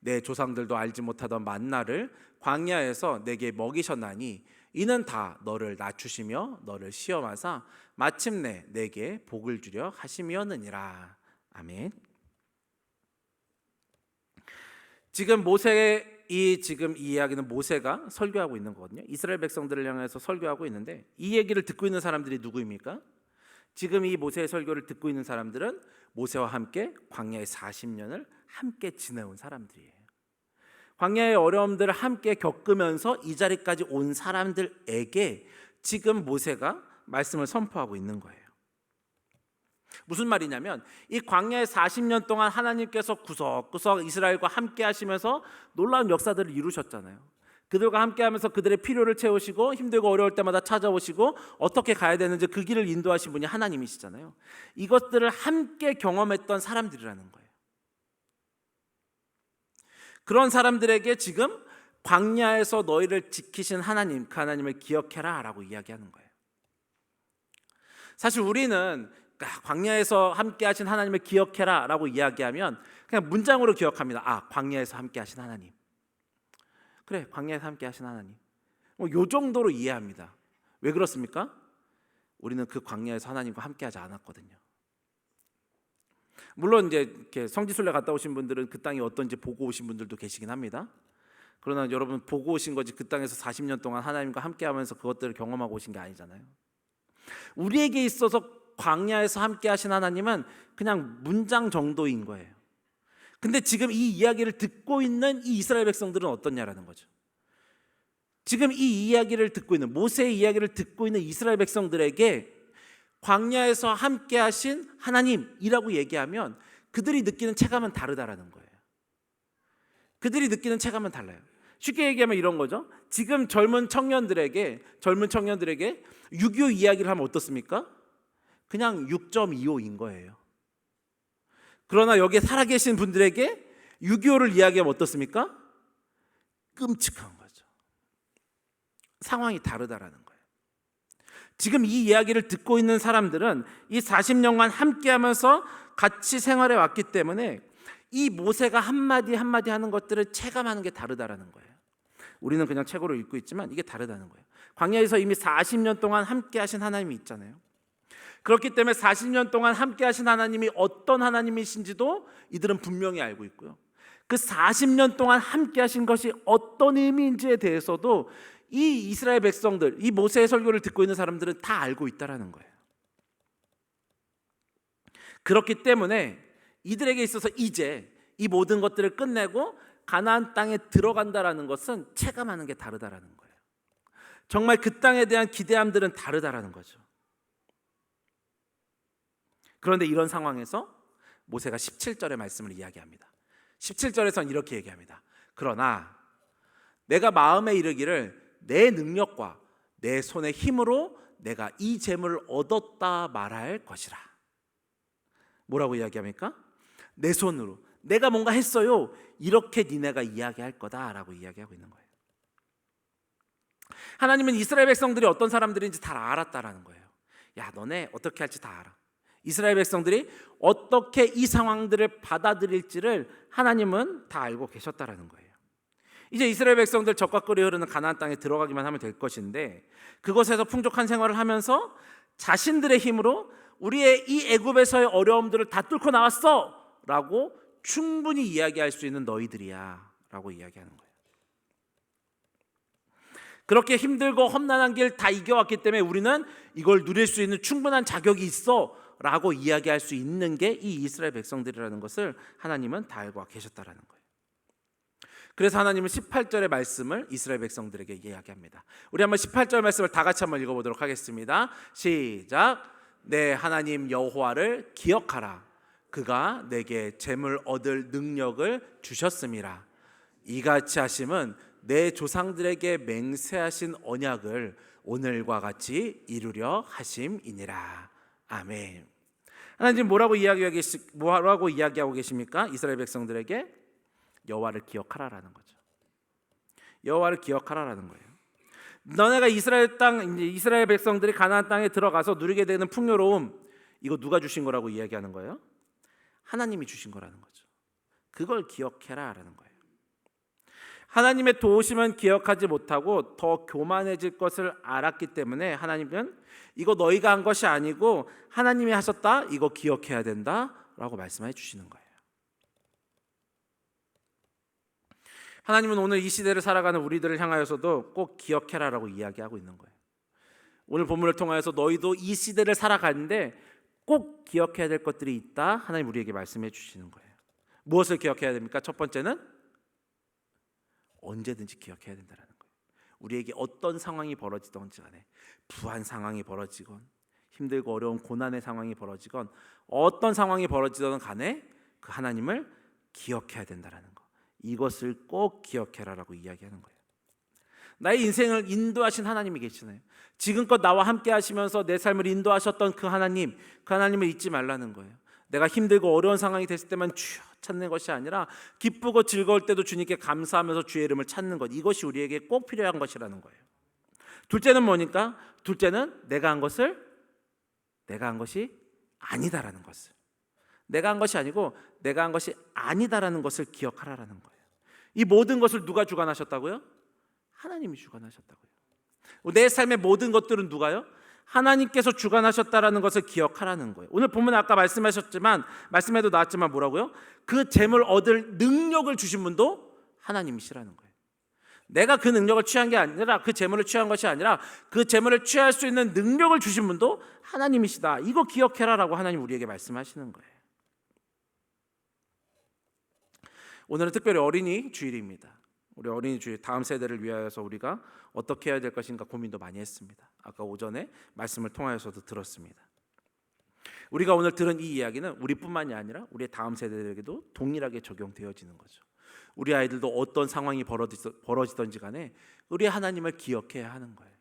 내 조상들도 알지 못하던 만나를 광야에서 내게 먹이셨나니 이는 다 너를 낮추시며 너를 시험하사 마침내 내게 복을 주려 하심이었느니라. 아멘. 지금 이 이야기는 모세가 설교하고 있는 거거든요. 이스라엘 백성들을 향해서 설교하고 있는데 이 얘기를 듣고 있는 사람들이 누구입니까? 지금 이 모세의 설교를 듣고 있는 사람들은 모세와 함께 광야의 40년을 함께 지내온 사람들이에요. 광야의 어려움들을 함께 겪으면서 이 자리까지 온 사람들에게 지금 모세가 말씀을 선포하고 있는 거예요. 무슨 말이냐면 이 광야의 40년 동안 하나님께서 구석구석 이스라엘과 함께 하시면서 놀라운 역사들을 이루셨잖아요. 그들과 함께 하면서 그들의 필요를 채우시고 힘들고 어려울 때마다 찾아오시고 어떻게 가야 되는지 그 길을 인도하신 분이 하나님이시잖아요. 이것들을 함께 경험했던 사람들이라는 거예요. 그런 사람들에게 지금 광야에서 너희를 지키신 하나님, 그 하나님을 기억해라 라고 이야기하는 거예요. 사실 우리는 광야에서 함께 하신 하나님을 기억해라 라고 이야기하면 그냥 문장으로 기억합니다. 광야에서 함께 하신 하나님. 그래, 광야에서 함께 하신 하나님. 요 정도로 이해합니다. 왜 그렇습니까? 우리는 그 광야에서 하나님과 함께 하지 않았거든요. 물론 이제 이렇게 성지순례 갔다 오신 분들은 그 땅이 어떤지 보고 오신 분들도 계시긴 합니다. 그러나 여러분 보고 오신 거지 그 땅에서 40년 동안 하나님과 함께 하면서 그것들을 경험하고 오신 게 아니잖아요. 우리에게 있어서 광야에서 함께 하신 하나님은 그냥 문장 정도인 거예요. 근데 지금 이 이야기를 듣고 있는 이 이스라엘 백성들은 어떻냐라는 거죠. 지금 이 이야기를 듣고 있는 모세의 이야기를 듣고 있는 이스라엘 백성들에게 광야에서 함께 하신 하나님이라고 얘기하면 그들이 느끼는 체감은 다르다라는 거예요. 그들이 느끼는 체감은 달라요. 쉽게 얘기하면 이런 거죠. 지금 젊은 청년들에게 6.25 이야기를 하면 어떻습니까? 그냥 6.25인 거예요. 그러나 여기에 살아계신 분들에게 6.25를 이야기하면 어떻습니까? 끔찍한 거죠. 상황이 다르다라는 거예요. 지금 이 이야기를 듣고 있는 사람들은 이 40년간 함께하면서 같이 생활해 왔기 때문에 이 모세가 한마디 한마디 하는 것들을 체감하는 게 다르다라는 거예요. 우리는 그냥 책으로 읽고 있지만 이게 다르다는 거예요. 광야에서 이미 40년 동안 함께 하신 하나님이 있잖아요. 그렇기 때문에 40년 동안 함께 하신 하나님이 어떤 하나님이신지도 이들은 분명히 알고 있고요. 그 40년 동안 함께 하신 것이 어떤 의미인지에 대해서도 이 이스라엘 백성들, 이 모세의 설교를 듣고 있는 사람들은 다 알고 있다라는 거예요. 그렇기 때문에 이들에게 있어서 이제 이 모든 것들을 끝내고 가나안 땅에 들어간다라는 것은 체감하는 게 다르다라는 거예요. 정말 그 땅에 대한 기대함들은 다르다라는 거죠. 그런데 이런 상황에서 모세가 17절의 말씀을 이야기합니다. 17절에서는 이렇게 얘기합니다. 그러나 내가 마음에 이르기를 내 능력과 내 손의 힘으로 내가 이 재물을 얻었다 말할 것이라. 뭐라고 이야기합니까? 내 손으로 내가 뭔가 했어요, 이렇게 니네가 이야기할 거다라고 이야기하고 있는 거예요. 하나님은 이스라엘 백성들이 어떤 사람들인지 다 알았다라는 거예요. 야, 너네 어떻게 할지 다 알아. 이스라엘 백성들이 어떻게 이 상황들을 받아들일지를 하나님은 다 알고 계셨다라는 거예요. 이제 이스라엘 백성들 적과거리 흐르는 가나안 땅에 들어가기만 하면 될 것인데 그곳에서 풍족한 생활을 하면서 자신들의 힘으로 우리의 이 애굽에서의 어려움들을 다 뚫고 나왔어 라고 충분히 이야기할 수 있는 너희들이야 라고 이야기하는 거예요. 그렇게 힘들고 험난한 길 다 이겨왔기 때문에 우리는 이걸 누릴 수 있는 충분한 자격이 있어 라고 이야기할 수 있는 게 이 이스라엘 백성들이라는 것을 하나님은 다 알고 계셨다라는 거예요. 그래서 하나님은 18절의 말씀을 이스라엘 백성들에게 이야기합니다. 우리 한번 18절 말씀을 다 같이 한번 읽어보도록 하겠습니다. 시작. 내 하나님 여호와를 기억하라. 그가 내게 재물 얻을 능력을 주셨음이라. 이같이 하심은 내 조상들에게 맹세하신 언약을 오늘과 같이 이루려 하심이니라. 아멘. 하나님 뭐라고 이야기하고 계십니까? 이스라엘 백성들에게 여호와를 기억하라라는 거죠. 여호와를 기억하라라는 거예요. 너네가 이스라엘 백성들이 가나안 땅에 들어가서 누리게 되는 풍요로움, 이거 누가 주신 거라고 이야기하는 거예요? 하나님이 주신 거라는 거죠. 그걸 기억해라라는 거예요. 하나님의 도우심은 기억하지 못하고 더 교만해질 것을 알았기 때문에 하나님은 이거 너희가 한 것이 아니고 하나님이 하셨다, 이거 기억해야 된다라고 말씀해 주시는 거예요. 하나님은 오늘 이 시대를 살아가는 우리들을 향하여서도 꼭 기억해라라고 이야기하고 있는 거예요. 오늘 본문을 통하여서 너희도 이 시대를 살아가는데 꼭 기억해야 될 것들이 있다, 하나님 우리에게 말씀해 주시는 거예요. 무엇을 기억해야 됩니까? 첫 번째는 언제든지 기억해야 된다는 거예요. 우리에게 어떤 상황이 벌어지든지 간에, 부한 상황이 벌어지건 힘들고 어려운 고난의 상황이 벌어지건 어떤 상황이 벌어지든 간에 그 하나님을 기억해야 된다는 거, 이것을 꼭 기억해라라고 이야기하는 거예요. 나의 인생을 인도하신 하나님이 계시잖아요. 지금껏 나와 함께 하시면서 내 삶을 인도하셨던 그 하나님을 잊지 말라는 거예요. 내가 힘들고 어려운 상황이 됐을 때만 주여 찾는 것이 아니라 기쁘고 즐거울 때도 주님께 감사하면서 주의 이름을 찾는 것, 이것이 우리에게 꼭 필요한 것이라는 거예요. 둘째는 뭐니까? 둘째는 내가 한 것이 아니다라는 것을, 내가 한 것이 아니고 내가 한 것이 아니다라는 것을 기억하라라는 거예요. 이 모든 것을 누가 주관하셨다고요? 하나님이 주관하셨다고요. 내 삶의 모든 것들은 누가요? 하나님께서 주관하셨다라는 것을 기억하라는 거예요. 오늘 본문에 아까 말씀에도 나왔지만 뭐라고요? 그 재물 얻을 능력을 주신 분도 하나님이시라는 거예요. 내가 그 능력을 취한 게 아니라, 그 재물을 취한 것이 아니라 그 재물을 취할 수 있는 능력을 주신 분도 하나님이시다. 이거 기억해라라고 하나님 우리에게 말씀하시는 거예요. 오늘은 특별히 어린이 주일입니다. 우리 어린이 주일, 다음 세대를 위하여서 우리가 어떻게 해야 될 것인가 고민도 많이 했습니다. 아까 오전에 말씀을 통하여서도 들었습니다. 우리가 오늘 들은 이 이야기는 우리뿐만이 아니라 우리의 다음 세대들에게도 동일하게 적용되어지는 거죠. 우리 아이들도 어떤 상황이 벌어지든지 간에 우리 하나님을 기억해야 하는 거예요.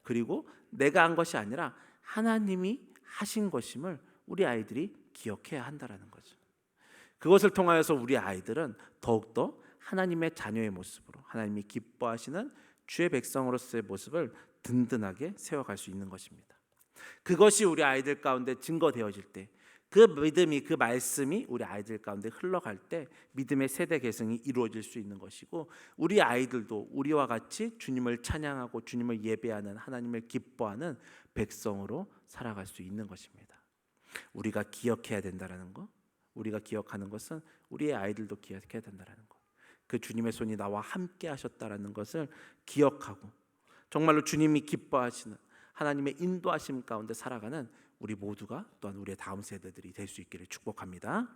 그리고 내가 한 것이 아니라 하나님이 하신 것임을 우리 아이들이 기억해야 한다는 거죠. 그것을 통하여서 우리 아이들은 더욱더 하나님의 자녀의 모습으로, 하나님이 기뻐하시는 주의 백성으로서의 모습을 든든하게 세워갈 수 있는 것입니다. 그것이 우리 아이들 가운데 증거되어질 때, 그 믿음이, 그 말씀이 우리 아이들 가운데 흘러갈 때 믿음의 세대 계승이 이루어질 수 있는 것이고, 우리 아이들도 우리와 같이 주님을 찬양하고 주님을 예배하는, 하나님을 기뻐하는 백성으로 살아갈 수 있는 것입니다. 우리가 기억해야 된다는 것, 우리가 기억하는 것은 우리의 아이들도 기억해야 된다는 것, 그 주님의 손이 나와 함께 하셨다라는 것을 기억하고 정말로 주님이 기뻐하시는 하나님의 인도하심 가운데 살아가는 우리 모두가, 또한 우리의 다음 세대들이 될 수 있기를 축복합니다.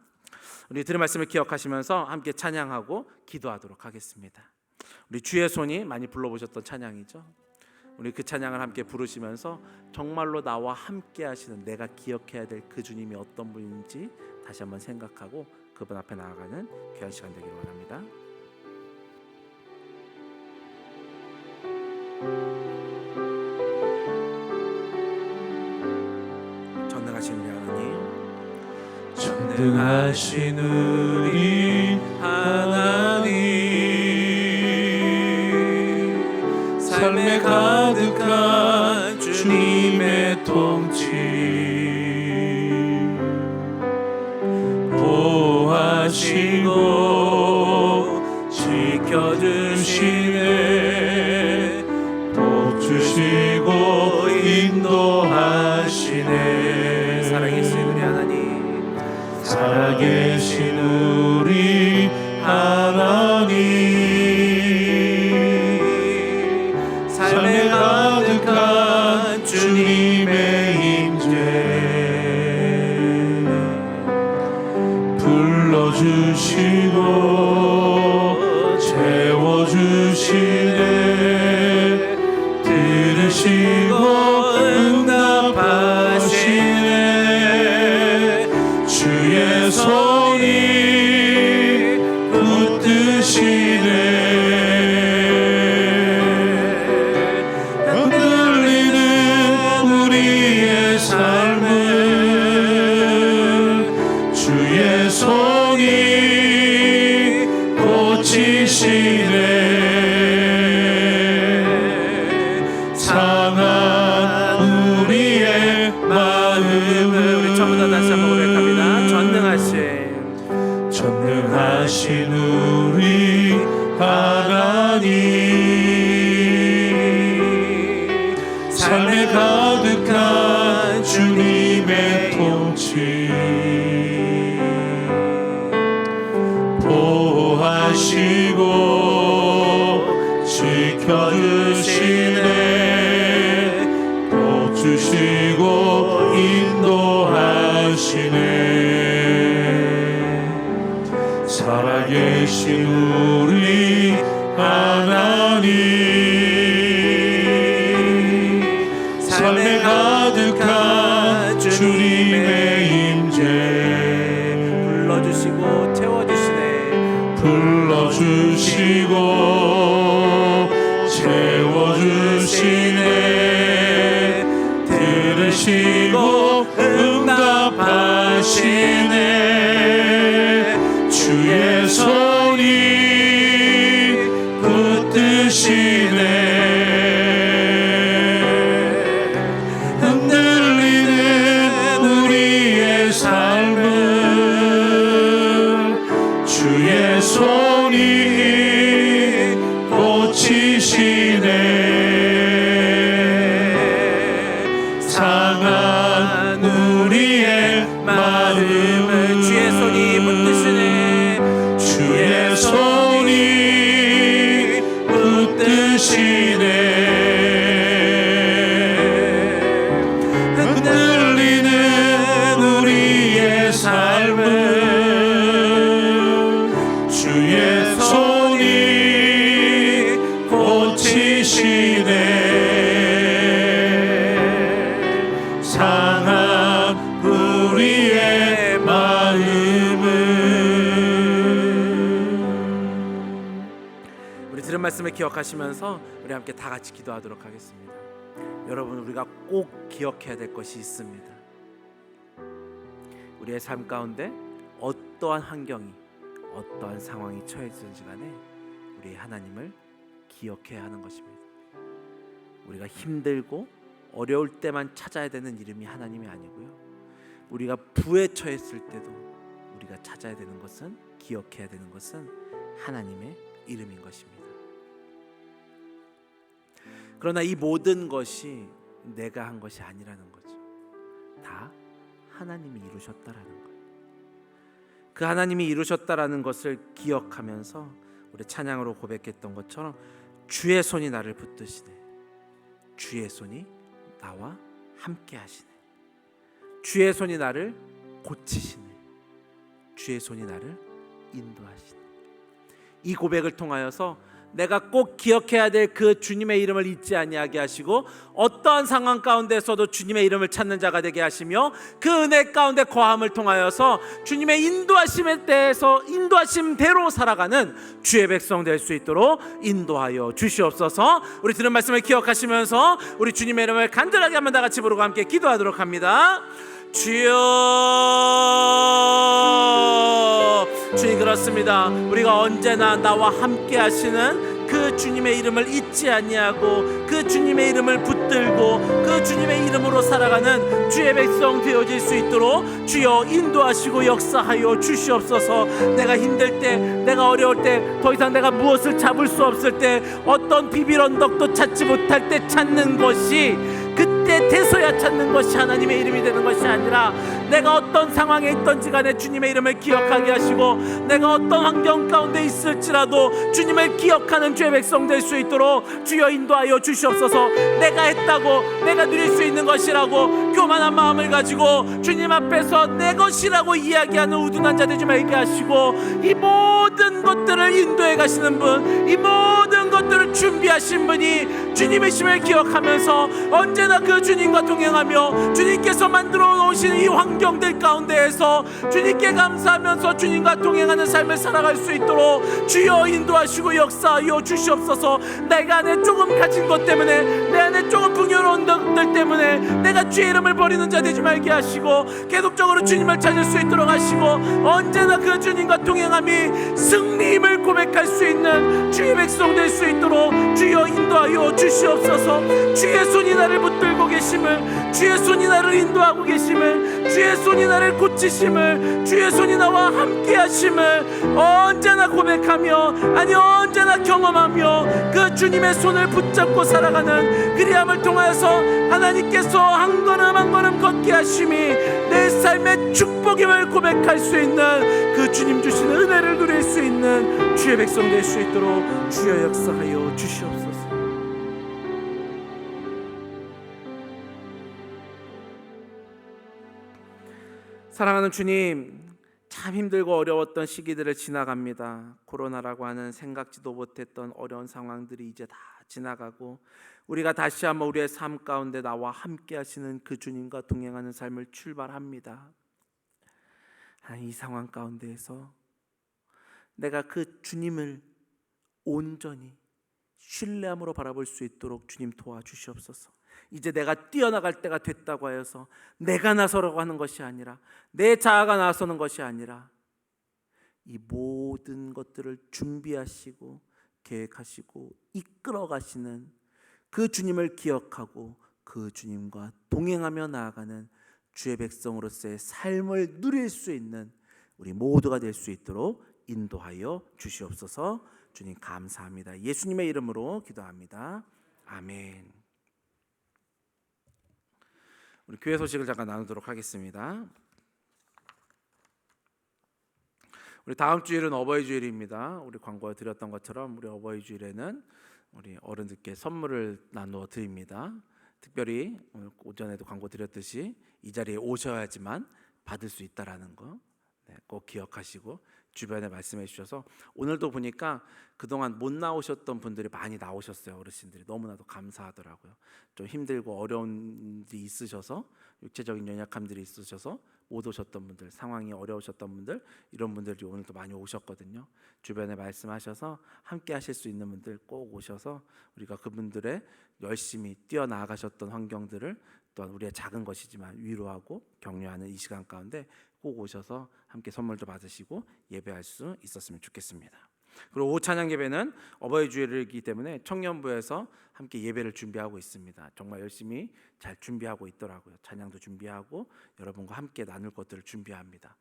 우리 들은 말씀을 기억하시면서 함께 찬양하고 기도하도록 하겠습니다. 우리 주의 손이 많이 불러보셨던 찬양이죠. 우리 그 찬양을 함께 부르시면서 정말로 나와 함께 하시는, 내가 기억해야 될 그 주님이 어떤 분인지 다시 한번 생각하고 그분 앞에 나아가는 귀한 시간 되기를 원합니다. 전능하신 우리 하나님, 전능하신 우리 하나님, 삶에 가득한 주님의 통치 보호하시고 지켜주시네, 복 주시고 인도하시네. 살아계신 우리 하나님, 살아계신 우리 하나님, 채워주시고 들으시고 응답하시네. 주의 손이 붙드시네. 흔들리는 우리의 삶을 주의 손이 고치시네. 상한 우리의 마음을 우리 전부 다 다시 한번 고백합니다. 전능하신 우리 하나님, 삶에 가득한 주님의 통치 보호하시고 지켜주시네. 도와주시고 인도하시네. 살아계신 우리 하나님, 삶에 가득한 주님의 임재 불러주시고 채워주시네. 불러주시고 채워주시네. 들으시고 응답하시네. 주의 손이 붙드시네. 흔들리는 우리의 삶을 주의 손이 고치시네. 상한 우리의 마음을 주의 손이 붙드시네. 주의 손이 붙드시네. 흔들리는 우리의 삶을 주의 손이 고치시네. 상한 우리의 마음을. 우리 들은 말씀을 기억하시면서 우리 함께 다 같이 기도하도록 하겠습니다. 여러분, 우리가 꼭 기억해야 될 것이 있습니다. 우리의 삶 가운데 어떠한 환경이, 어떠한 상황이 처해지든지 간에 우리 하나님을 기억해야 하는 것입니다. 우리가 힘들고 어려울 때만 찾아야 되는 이름이 하나님이 아니고요, 우리가 부에 처했을 때도 우리가 찾아야 되는 것은, 기억해야 되는 것은 하나님의 이름인 것입니다. 그러나 이 모든 것이 내가 한 것이 아니라는 거죠. 다 하나님이 이루셨다라는 거예요. 그 하나님이 이루셨다라는 것을 기억하면서 우리 찬양으로 고백했던 것처럼 주의 손이 나를 붙드시네. 주의 손이 나와 함께 하시네. 주의 손이 나를 고치시네. 주의 손이 나를 인도하시네. 이 고백을 통하여서 내가 꼭 기억해야 될 그 주님의 이름을 잊지 아니하게 하시고, 어떠한 상황 가운데서도 주님의 이름을 찾는 자가 되게 하시며, 그 은혜 가운데 거함을 통하여서 주님의 인도하심에 대해서 인도하심대로 살아가는 주의 백성 될 수 있도록 인도하여 주시옵소서. 우리 들은 말씀을 기억하시면서 우리 주님의 이름을 간절하게 한번 다 같이 부르고 함께 기도하도록 합니다. 주여, 주님, 그렇습니다. 우리가 언제나 나와 함께 하시는 그 주님의 이름을 잊지 아니하고 그 주님의 이름을 붙들고 그 주님의 이름으로 살아가는 주의 백성 되어질 수 있도록 주여 인도하시고 역사하여 주시옵소서. 내가 힘들 때, 내가 어려울 때, 더 이상 내가 무엇을 잡을 수 없을 때, 어떤 비빌 언덕도 찾지 못할 때 찾는 것이, 그때 돼서야 찾는 것이 하나님의 이름이 되는 것이 아니라 내가 어떤 상황에 있던지 간에 주님의 이름을 기억하게 하시고, 내가 어떤 환경 가운데 있을지라도 주님을 기억하는 주의 백성 될 수 있도록 주여 인도하여 주시옵소서. 내가 했다고 내가 누릴 수 있는 것이라고 교만한 마음을 가지고 주님 앞에서 내 것이라고 이야기하는 우둔한 자 되지 말게 하시고, 이 모든 것들을 인도해 가시는 분, 이 모든 것들을 준비하신 분이 주님이심을 기억하면서 언제나 그 주님과 동행하며 주님께서 만들어 놓으신 이 환경들 가운데에서 주님께 감사하면서 주님과 동행하는 삶을 살아갈 수 있도록 주여 인도하시고 역사하여 주시옵소서. 내가 안에 조금 가진 것 때문에, 내 안에 조금 풍요로운 것들 때문에 내가 주의 이름을 버리는 자 되지 말게 하시고, 계속적으로 주님을 찾을 수 있도록 하시고, 언제나 그 주님과 동행함이 승리임을 고백할 수 있는 주의 백성 될 수 있도록 주여 인도하여 주시옵소서. 주의 손이 나를 붙들고 계심을, 주의 손이 나를 인도하고 계심을, 주의 손이 나를 고치심을, 주의 손이 나와 함께 하심을 언제나 고백하며, 아니 언제나 경험하며 그 주님의 손을 붙잡고 살아가는 그리함을 통하여서 하나님께서 한 걸음 한 걸음 걷게 하심이 내 삶의 축복임을 고백할 수 있는 그 주님 주시는 은혜를 누릴 수 있는 주의 백성 될 수 있도록 주여 역사하여 주시옵소서. 사랑하는 주님, 참 힘들고 어려웠던 시기들을 지나갑니다. 코로나라고 하는 생각지도 못했던 어려운 상황들이 이제 다 지나가고, 우리가 다시 한번 우리의 삶 가운데 나와 함께 하시는 그 주님과 동행하는 삶을 출발합니다. 이 상황 가운데에서 내가 그 주님을 온전히 신뢰함으로 바라볼 수 있도록 주님 도와주시옵소서. 이제 내가 뛰어나갈 때가 됐다고 하여서 내가 나서라고 하는 것이 아니라, 내 자아가 나서는 것이 아니라, 이 모든 것들을 준비하시고 계획하시고 이끌어 가시는 그 주님을 기억하고 그 주님과 동행하며 나아가는 주의 백성으로서의 삶을 누릴 수 있는 우리 모두가 될 수 있도록 인도하여 주시옵소서. 주님 감사합니다. 예수님의 이름으로 기도합니다. 아멘. 우리 교회 소식을 잠깐 나누도록 하겠습니다. 우리 다음 주일은 어버이 주일입니다. 우리 광고에 드렸던 것처럼 우리 어버이 주일에는 우리 어른들께 선물을 나누어 드립니다. 특별히 오늘 오전에도 광고 드렸듯이 이 자리에 오셔야지만 받을 수 있다라는 거 꼭 기억하시고 주변에 말씀해 주셔서, 오늘도 보니까 그동안 못 나오셨던 분들이 많이 나오셨어요. 어르신들이 너무나도 감사하더라고요. 좀 힘들고 어려운 일이 있으셔서, 육체적인 연약함들이 있으셔서 못 오셨던 분들, 상황이 어려우셨던 분들, 이런 분들이 오늘도 많이 오셨거든요. 주변에 말씀하셔서 함께 하실 수 있는 분들 꼭 오셔서 우리가 그분들의 열심히 뛰어나가셨던 환경들을 또한 우리의 작은 것이지만 위로하고 격려하는 이 시간 가운데 꼭 오셔서 함께 선물도 받으시고 예배할 수 있었으면 좋겠습니다. 그리고 오후 찬양 예배는 어버이 주일이기 때문에 청년부에서 함께 예배를 준비하고 있습니다. 정말 열심히 잘 준비하고 있더라고요. 찬양도 준비하고 여러분과 함께 나눌 것들을 준비합니다.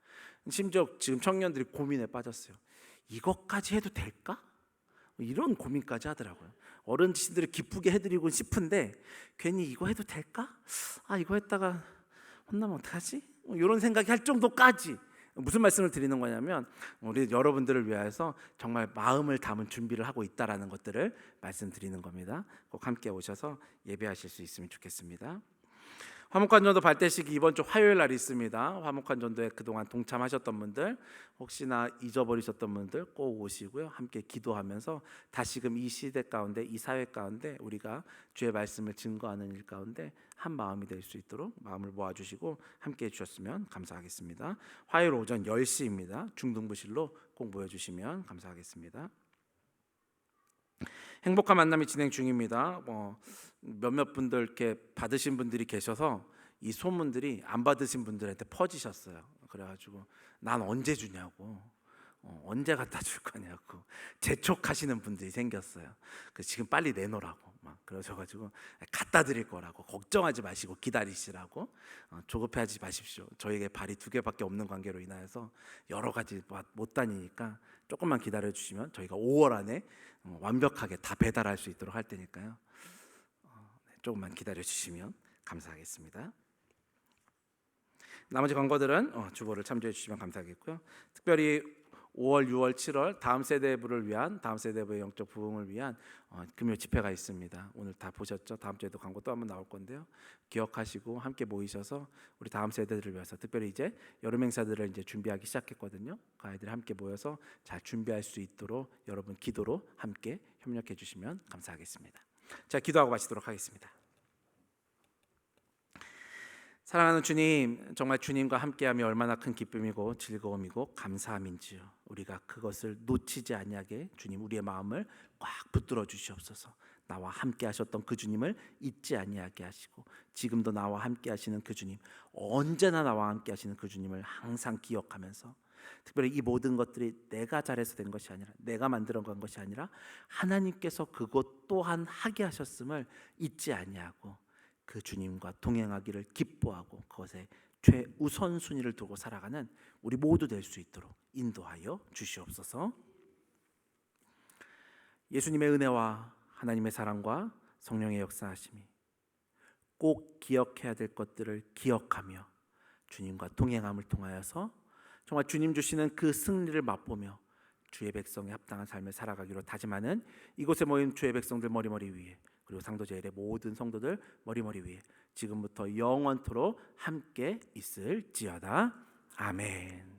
심지어 지금 청년들이 고민에 빠졌어요. 이것까지 해도 될까? 이런 고민까지 하더라고요. 어른들이 기쁘게 해드리고 싶은데 괜히 이거 해도 될까? 이거 했다가 혼나면 어떡하지? 이런 생각이 할 정도까지. 무슨 말씀을 드리는 거냐면, 우리 여러분들을 위해서 정말 마음을 담은 준비를 하고 있다라는 것들을 말씀드리는 겁니다. 꼭 함께 오셔서 예배하실 수 있으면 좋겠습니다. 화목한 전도 발대식이 이번 주 화요일 날 있습니다. 화목한 전도에 그동안 동참하셨던 분들, 혹시나 잊어버리셨던 분들 꼭 오시고요. 함께 기도하면서 다시금 이 시대 가운데, 이 사회 가운데 우리가 주의 말씀을 증거하는 일 가운데 한 마음이 될 수 있도록 마음을 모아주시고 함께 해주셨으면 감사하겠습니다. 화요일 오전 10시입니다. 중등부실로 꼭 모여주시면 감사하겠습니다. 행복한 만남이 진행 중입니다. 몇몇 분들 이렇게 받으신 분들이 계셔서 이 소문들이 안 받으신 분들한테 퍼지셨어요. 그래가지고 난 언제 주냐고, 언제 갖다 줄 거냐고 재촉하시는 분들이 생겼어요. 지금 빨리 내놓으라고 막 그러셔가지고 갖다 드릴 거라고, 걱정하지 마시고 기다리시라고, 조급해하지 마십시오. 저에게 발이 2개밖에 없는 관계로 인하여서 여러 가지 못 다니니까 조금만 기다려 주시면 저희가 5월 안에 완벽하게 다 배달할 수 있도록 할 테니까요. 조금만 기다려 주시면 감사하겠습니다. 나머지 광고들은 주보를 참조해 주시면 감사하겠고요. 특별히 5월, 6월, 7월 다음 세대부를 위한, 다음 세대부의 영적 부흥을 위한 금요 집회가 있습니다. 오늘 다 보셨죠? 다음 주에도 광고 또 한번 나올 건데요. 기억하시고 함께 모이셔서 우리 다음 세대들을 위해서, 특별히 이제 여름 행사들을 이제 준비하기 시작했거든요. 그 아이들이 함께 모여서 잘 준비할 수 있도록 여러분 기도로 함께 협력해 주시면 감사하겠습니다. 자, 기도하고 마치도록 하겠습니다. 사랑하는 주님, 정말 주님과 함께하며 얼마나 큰 기쁨이고 즐거움이고 감사함인지요. 우리가 그것을 놓치지 아니하게 주님 우리의 마음을 꽉 붙들어 주시옵소서. 나와 함께 하셨던 그 주님을 잊지 아니하게 하시고, 지금도 나와 함께 하시는 그 주님, 언제나 나와 함께 하시는 그 주님을 항상 기억하면서, 특별히 이 모든 것들이 내가 잘해서 된 것이 아니라, 내가 만들어 간 것이 아니라 하나님께서 그것 또한 하게 하셨음을 잊지 아니하고 그 주님과 동행하기를 기뻐하고 그것에 최우선순위를 두고 살아가는 우리 모두 될 수 있도록 인도하여 주시옵소서. 예수님의 은혜와 하나님의 사랑과 성령의 역사하심이, 꼭 기억해야 될 것들을 기억하며 주님과 동행함을 통하여서 정말 주님 주시는 그 승리를 맛보며 주의 백성에 합당한 삶을 살아가기로 다짐하는 이곳에 모인 주의 백성들 머리머리 위에, 그리고 상도제일의 모든 성도들 머리머리 위에 지금부터 영원토록 함께 있을지어다. 아멘.